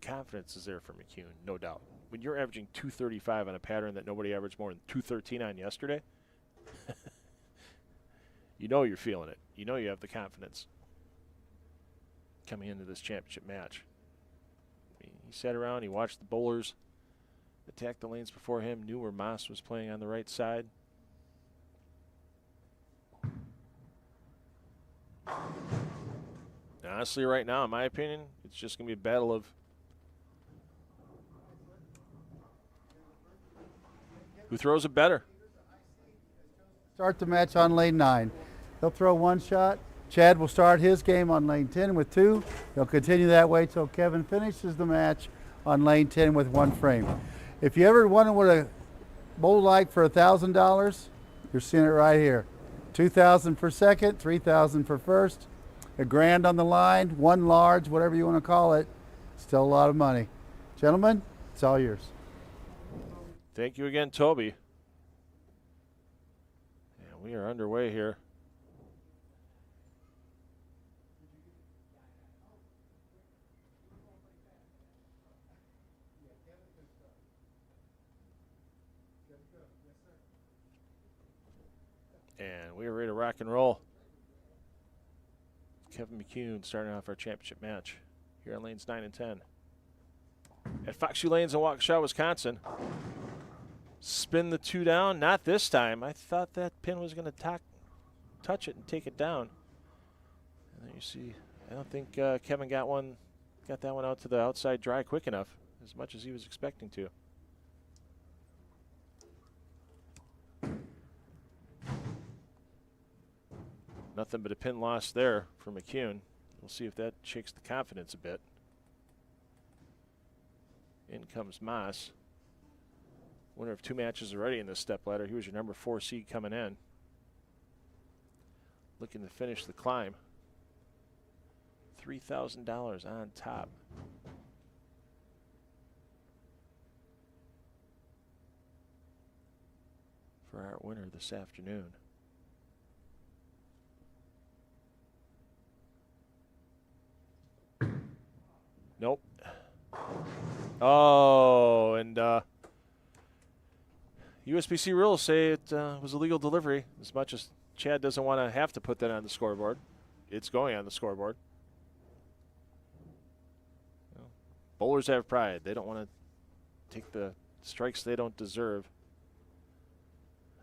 Confidence is there for McCune, no doubt. When you're averaging 235 on a pattern that nobody averaged more than 213 on yesterday, you know you're feeling it. You know you have the confidence coming into this championship match. I mean, he sat around, he watched the bowlers attack the lanes before him, knew where Maars was playing on the right side. And honestly, right now, in my opinion, it's just going to be a battle of who throws it better. Start the match on lane 9. He'll throw 1 shot. Chad will start his game on lane 10 with 2. He'll continue that way till Kevin finishes the match on lane 10 with 1 frame. If you ever wonder what a bowl like for $1,000, you're seeing it right here. $2,000 for second, $3,000 for first, $1,000 on the line, 1 large, whatever you want to call it. Still a lot of money. Gentlemen, it's all yours. Thank you again, Toby. And we are underway here. And we are ready to rock and roll. Kevin McCune starting off our championship match here on lanes 9 and 10. At Foxx View Lanes in Waukesha, Wisconsin. Spin the 2 down. Not this time. I thought that pin was going to touch it and take it down. And then you see, I don't think Kevin got that one out to the outside dry quick enough, as much as he was expecting to. Nothing but a pin loss there for McCune. We'll see if that shakes the confidence a bit. In comes Maars. Winner of 2 matches already in this step ladder. He was your number 4 seed coming in. Looking to finish the climb. $3,000 on top. For our winner this afternoon. Nope. Oh, and USBC rules say it was a legal delivery. As much as Chad doesn't want to have to put that on the scoreboard, it's going on the scoreboard. You know, bowlers have pride. They don't want to take the strikes they don't deserve.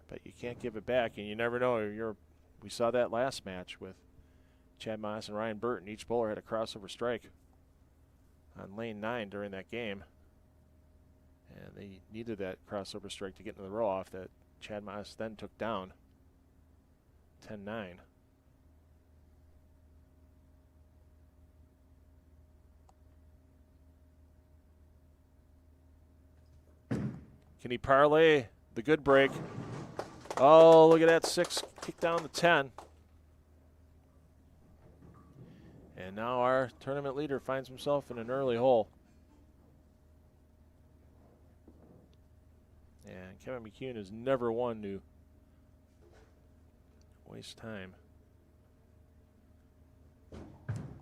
But you can't give it back, and you never know. We saw that last match with Chad Maars and Ryan Burton. Each bowler had a crossover strike on lane 9 during that game. And they needed that crossover strike to get into the row off that Chad Maars then took down 10-9. Can he parlay the good break? Oh, look at that 6 kick down to 10. And now our tournament leader finds himself in an early hole. And Kevin McCune is never one to waste time.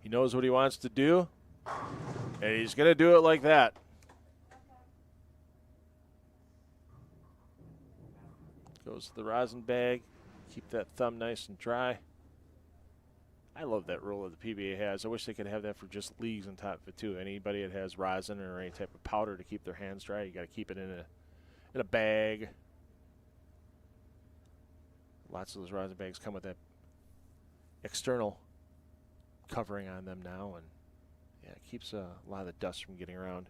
He knows what he wants to do, and he's going to do it like that. Goes to the rosin bag. Keep that thumb nice and dry. I love that rule that the PBA has. I wish they could have that for just leagues on top of it too. Anybody that has rosin or any type of powder to keep their hands dry, you got to keep it in a bag. Lots of those rosin bags come with that external covering on them now, and yeah, it keeps a lot of the dust from getting around.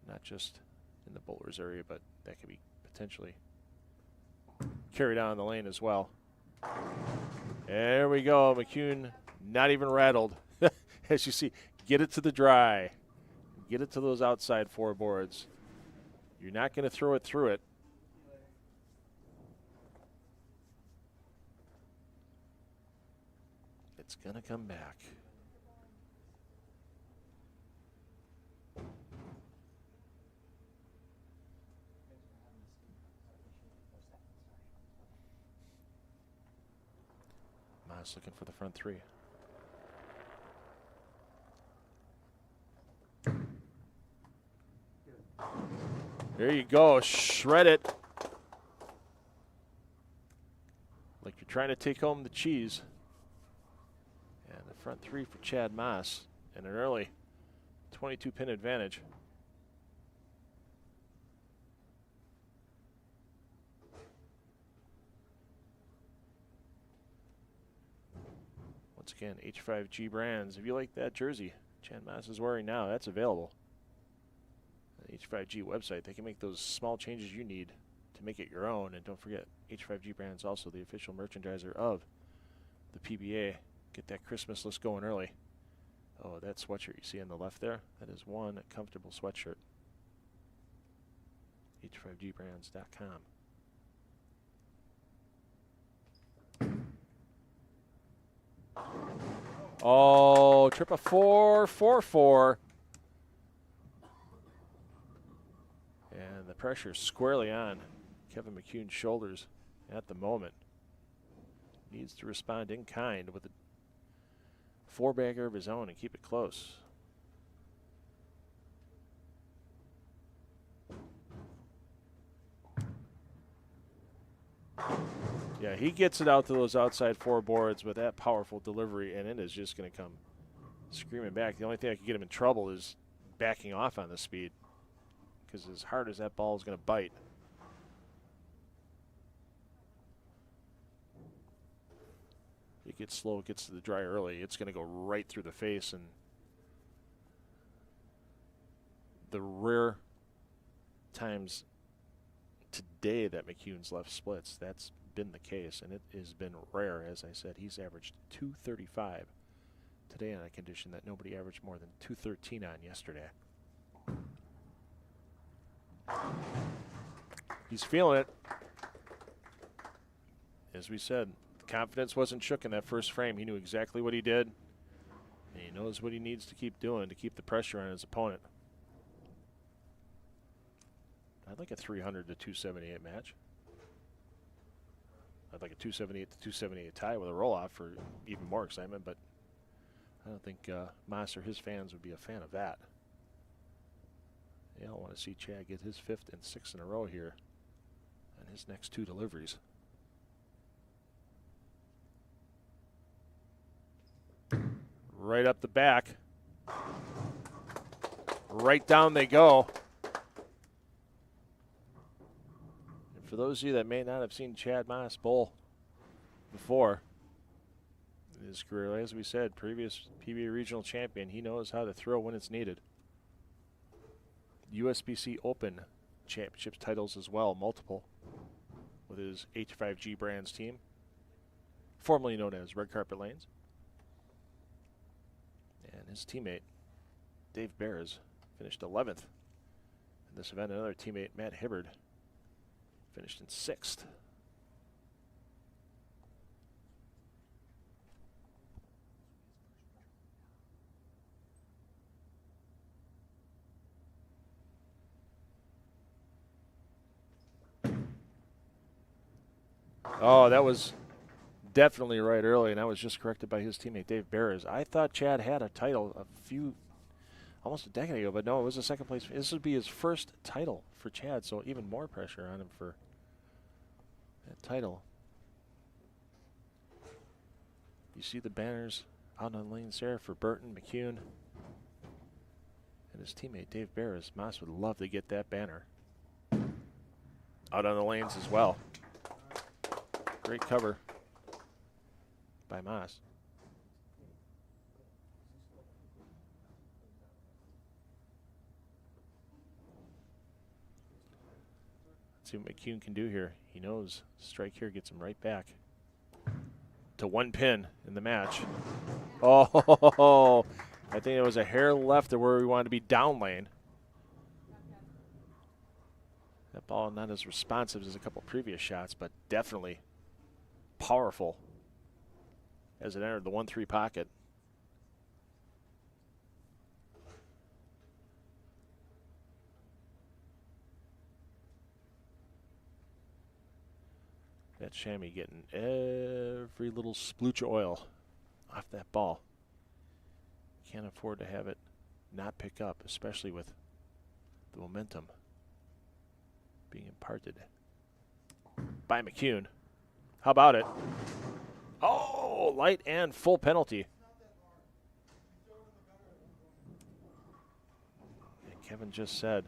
Not just in the bowlers area, but that could be potentially carried out in the lane as well. There we go. McCune not even rattled. As you see, get it to the dry. Get it to those outside four boards. You're not going to throw it through it. It's going to come back. Maars looking for the front three. There you go. Shred it. Like you're trying to take home the cheese. And the front three for Chad Maars. And an early 22-pin advantage. Once again, H5G Brands. If you like that jersey Chad Maars is wearing now, that's available. The H5G website, they can make those small changes you need to make it your own. And don't forget, H5G Brands also the official merchandiser of the PBA. Get that Christmas list going early. Oh, that sweatshirt you see on the left there, that is one comfortable sweatshirt. H5GBrands.com. Oh, trip a 4-4-4. And the pressure squarely on Kevin McCune's shoulders at the moment. Needs to respond in kind with a four-bagger of his own and keep it close. Yeah, he gets it out to those outside four boards with that powerful delivery, and it is just going to come screaming back. The only thing that could get him in trouble is backing off on the speed, because as hard as that ball is going to bite. It gets slow, it gets to the dry early, it's going to go right through the face, and the rare times today that McCune's left splits, that's been the case, and it has been rare. As I said, he's averaged 235 today on a condition that nobody averaged more than 213 on yesterday. He's feeling it. As we said, the confidence wasn't shook in that first frame. He knew exactly what he did, and he knows what he needs to keep doing to keep the pressure on his opponent. I'd like a 300 to 278 match. I'd like a 278 to 278 tie with a roll-off for even more excitement, but I don't think Maars or his fans would be a fan of that. They all want to see Chad get his fifth and sixth in a row here on his next two deliveries. Right up the back. Right down they go. For those of you that may not have seen Chad Maars bowl before in his career, as we said, previous PBA regional champion, he knows how to throw when it's needed. USBC Open Championships titles as well, multiple, with his H5G Brands team, formerly known as Red Carpet Lanes. And his teammate, Dave Bears, finished 11th in this event. Another teammate, Matt Hibbard, finished in 6th. Oh, that was definitely right early, and that was just corrected by his teammate, Dave Bears. I thought Chad had a title almost a decade ago, but no, it was a second place. This would be his first title for Chad, so even more pressure on him for that title. You see the banners out on the lanes there for Burton, McCune, and his teammate Dave Barris. Maas would love to get that banner out on the lanes as well. Great cover by Maas. Let's see what McCune can do here. He knows strike here gets him right back to one pin in the match. Oh, I think it was a hair left of where we wanted to be down lane. That ball not as responsive as a couple previous shots, but definitely powerful as it entered the 1-3 pocket. That chamois getting every little splooch of oil off that ball. Can't afford to have it not pick up, especially with the momentum being imparted by McCune. How about it? Oh, light and full penalty. And Kevin just said,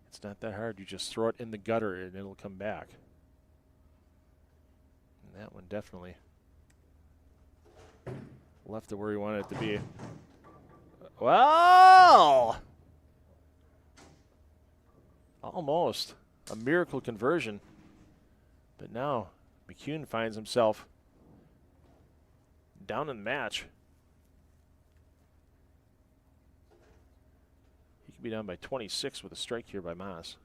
it's not that hard. You just throw it in the gutter and it'll come back. And that one definitely left it where he wanted it to be. Well, almost a miracle conversion. But now McCune finds himself down in the match. He could be down by 26 with a strike here by Maas.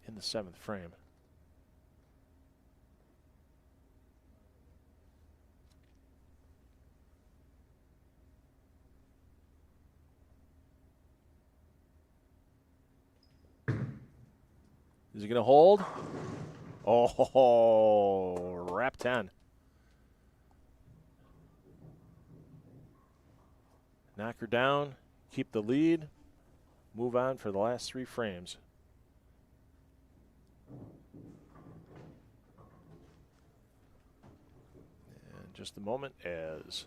In the 7th frame. Is he going to hold? Oh, wrap 10. Knock her down, keep the lead, move on for the last 3 frames. And just a moment as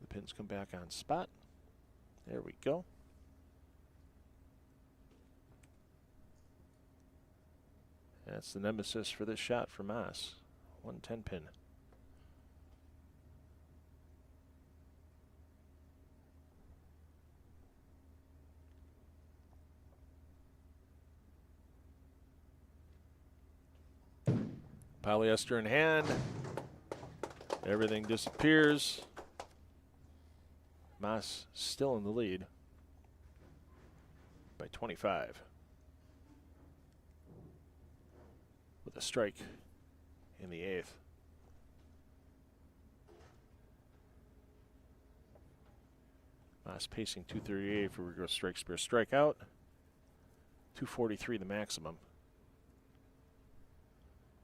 the pins come back on spot. There we go. That's the nemesis for this shot for Maas. 110 pin. Polyester in hand. Everything disappears. Maas still in the lead by 25. With a strike in the 8th. Maas pacing 238 for reverse strike, spear, strikeout. 243 the maximum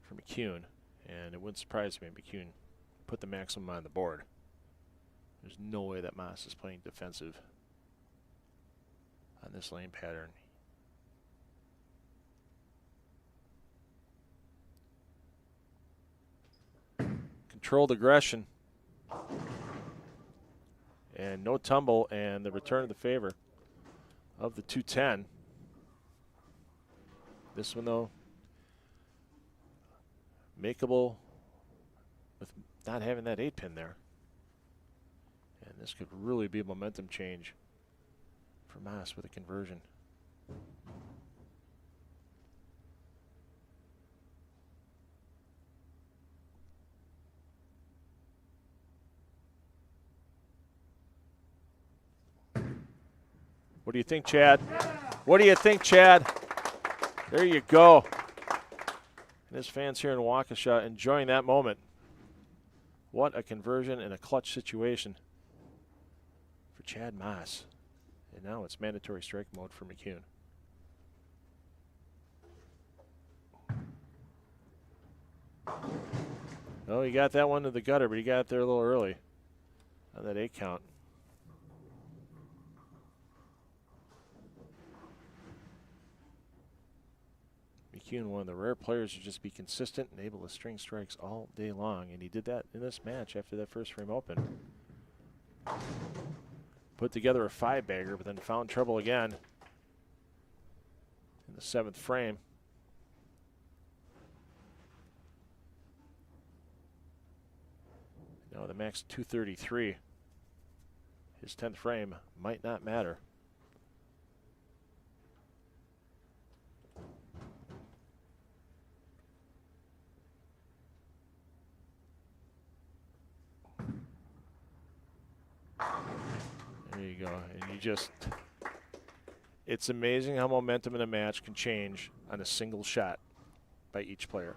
for McCune. And it wouldn't surprise me if McCune put the maximum on the board. There's no way that Maas is playing defensive on this lane pattern. Controlled aggression. And no tumble, and the return of the favor of the 210. This one, though, makeable with not having that 8-pin there. And this could really be a momentum change for Maas with a conversion. What do you think, Chad? What do you think, Chad? There you go. And his fans here in Waukesha enjoying that moment. What a conversion in a clutch situation for Chad Maas. And now it's mandatory strike mode for McCune. Oh, he got that one to the gutter, but he got it there a little early on that 8 count. McCune, one of the rare players to just be consistent and able to string strikes all day long, and he did that in this match after that first frame open. Put together a 5-bagger, but then found trouble again in the 7th frame. Now the max 233. His 10th frame might not matter. There you go. And you just, it's amazing how momentum in a match can change on a single shot by each player.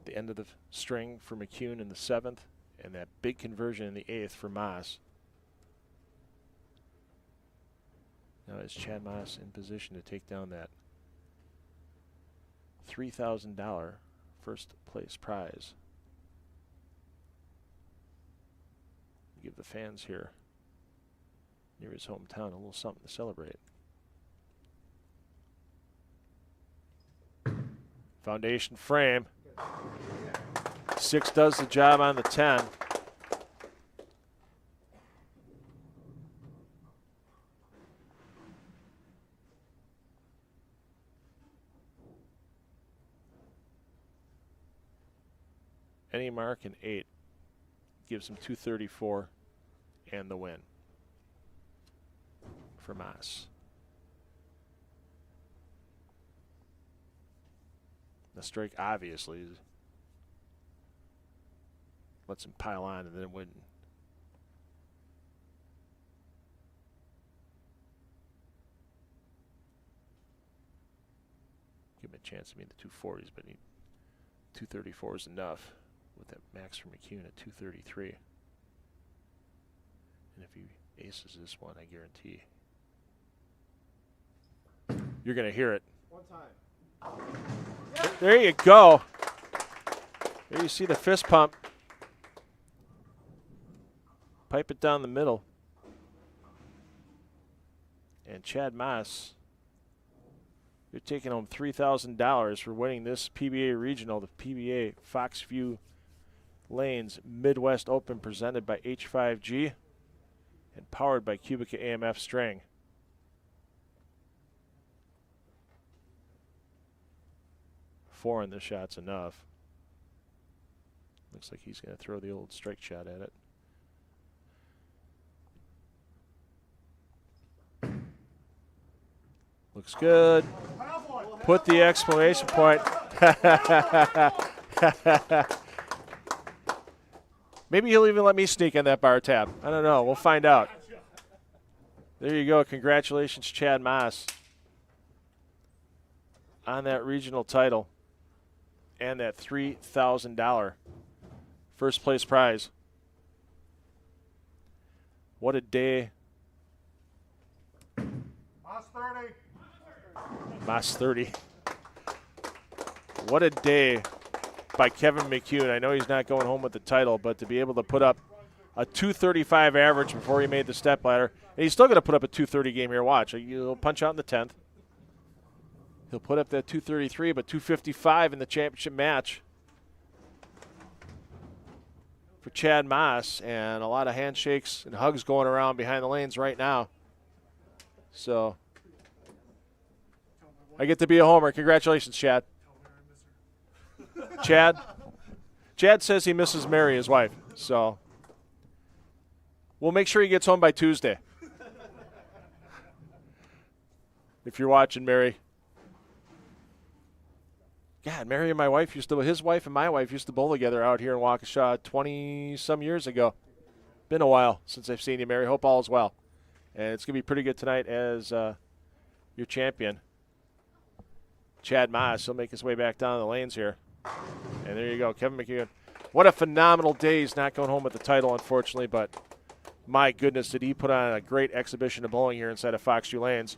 The end of the string for McCune in the 7th, and that big conversion in the 8th for Maars. Now is Chad Maars in position to take down that $3,000 first place prize? Give the fans here near his hometown a little something to celebrate. Foundation frame. 6 does the job on the 10. Any mark in 8 gives him 234 and the win for Maars. The strike obviously lets him pile on and then win. Give him a chance to meet the 240s, but 234 is enough with that max for McCune at 233. And if he aces this one, I guarantee you're going to hear it. One time. There you go. There you see the fist pump. Pipe it down the middle. And Chad Maars, you're taking home $3,000 for winning this PBA Regional, the PBA Foxx View Lanes Midwest Open, presented by H5G and powered by QubicaAMF String. Four in this shot's enough. Looks like he's going to throw the old strike shot at it. Looks good. Put the exclamation point. Maybe he'll even let me sneak on that bar tab. I don't know. We'll find out. There you go. Congratulations, Chad Maars, on that regional title and that $3,000 first place prize. What a day. Maars 30. What a day by Kevin McCune. I know he's not going home with the title, but to be able to put up a 235 average before he made the step ladder, and he's still going to put up a 230 game here. Watch. He'll punch out in the 10th. He'll put up that 233, but 255 in the championship match for Chad Maars, and a lot of handshakes and hugs going around behind the lanes right now. So I get to be a homer. Congratulations, Chad. Chad says he misses Mary, his wife. So we'll make sure he gets home by Tuesday. If you're watching, Mary. God, Mary and my wife his wife and my wife used to bowl together out here in Waukesha 20-some years ago. Been a while since I've seen you, Mary. Hope all is well. And it's going to be pretty good tonight as your champion, Chad Maars. He'll make his way back down the lanes here. And there you go, Kevin McCune. What a phenomenal day. He's not going home with the title, unfortunately, but my goodness, did he put on a great exhibition of bowling here inside of Foxx View Lanes.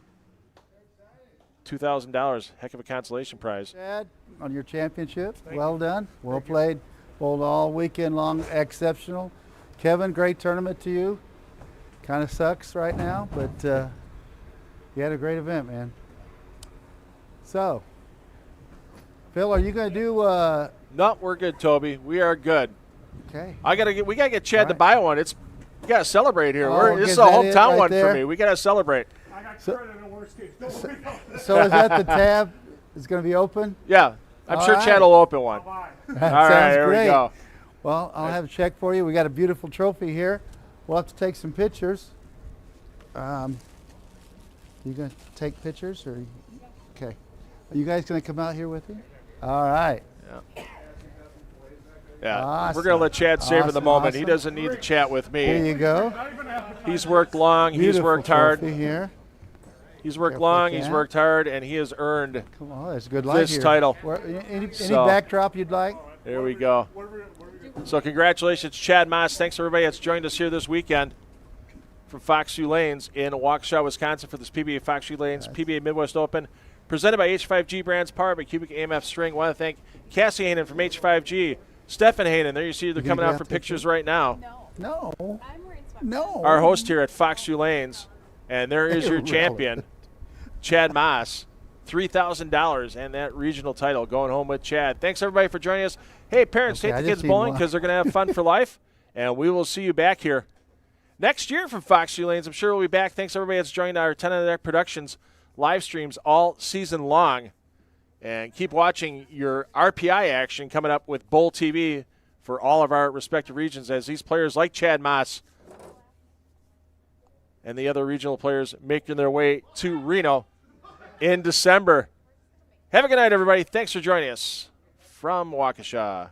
$2,000, heck of a consolation prize. Chad, on your championship, well done. Well played. Bowled all weekend long, exceptional. Kevin, great tournament to you. Kind of sucks right now, but You had a great event, man. So, Phil, are you going to do? No, we're good, Toby. We are good. Okay. We gotta get Chad to buy one. We gotta celebrate here. Oh, This is get a that in hometown right one there. for me. We gotta celebrate. I got credit in the worst case. Don't worry about that. So is that the tab? Is going to be open? Yeah, I'm All sure right. Chad will open one. Bye. That All right, sounds here great. we go. Well, I'll have a check for you. We got a beautiful trophy here. We'll have to take some pictures. You going to take pictures or? Okay. Are you guys going to come out here with me? All right. Yeah, Awesome. we're gonna let Chad savor the Awesome, moment. He awesome. doesn't need to chat with Here me. you go. Not even advertising. He's worked long. He's Beautiful worked hard. trophy here. He's worked Careful, long. He's Ken. worked hard, and he has earned. Come on, there's a good light This here. title. Any So- backdrop you'd like? There we go. What are we doing? So congratulations, Chad Maars. Thanks everybody that's joined us here this weekend from Foxx View Lanes in Waukesha, Wisconsin for this PBA Foxx View Lanes PBA Midwest Open, presented by H5G Brands, powered by QubicaAMF String. Want to thank Cassie Hayden from H5G, Stefan Hayden. There you see they're You gonna coming out get for that pictures picture? right now. No. No. I'm wearing sweatpants. No. Our host here at Foxx View Lanes, and there is your Irrelevant. champion, Chad Maars. $3,000 and that regional title going home with Chad. Thanks everybody for joining us. Hey parents, Okay, take I the just kids need bowling one. because they're going to have fun for life, and we will see you back here next year from Foxx View Lanes. I'm sure we'll be back. Thanks everybody that's joined our 10 on the Deck Productions live streams all season long, and keep watching your RPI action coming up with Bowl TV for all of our respective regions as these players like Chad Maars and the other regional players making their way to Reno in December. Have a good night, everybody. Thanks for joining us from Waukesha.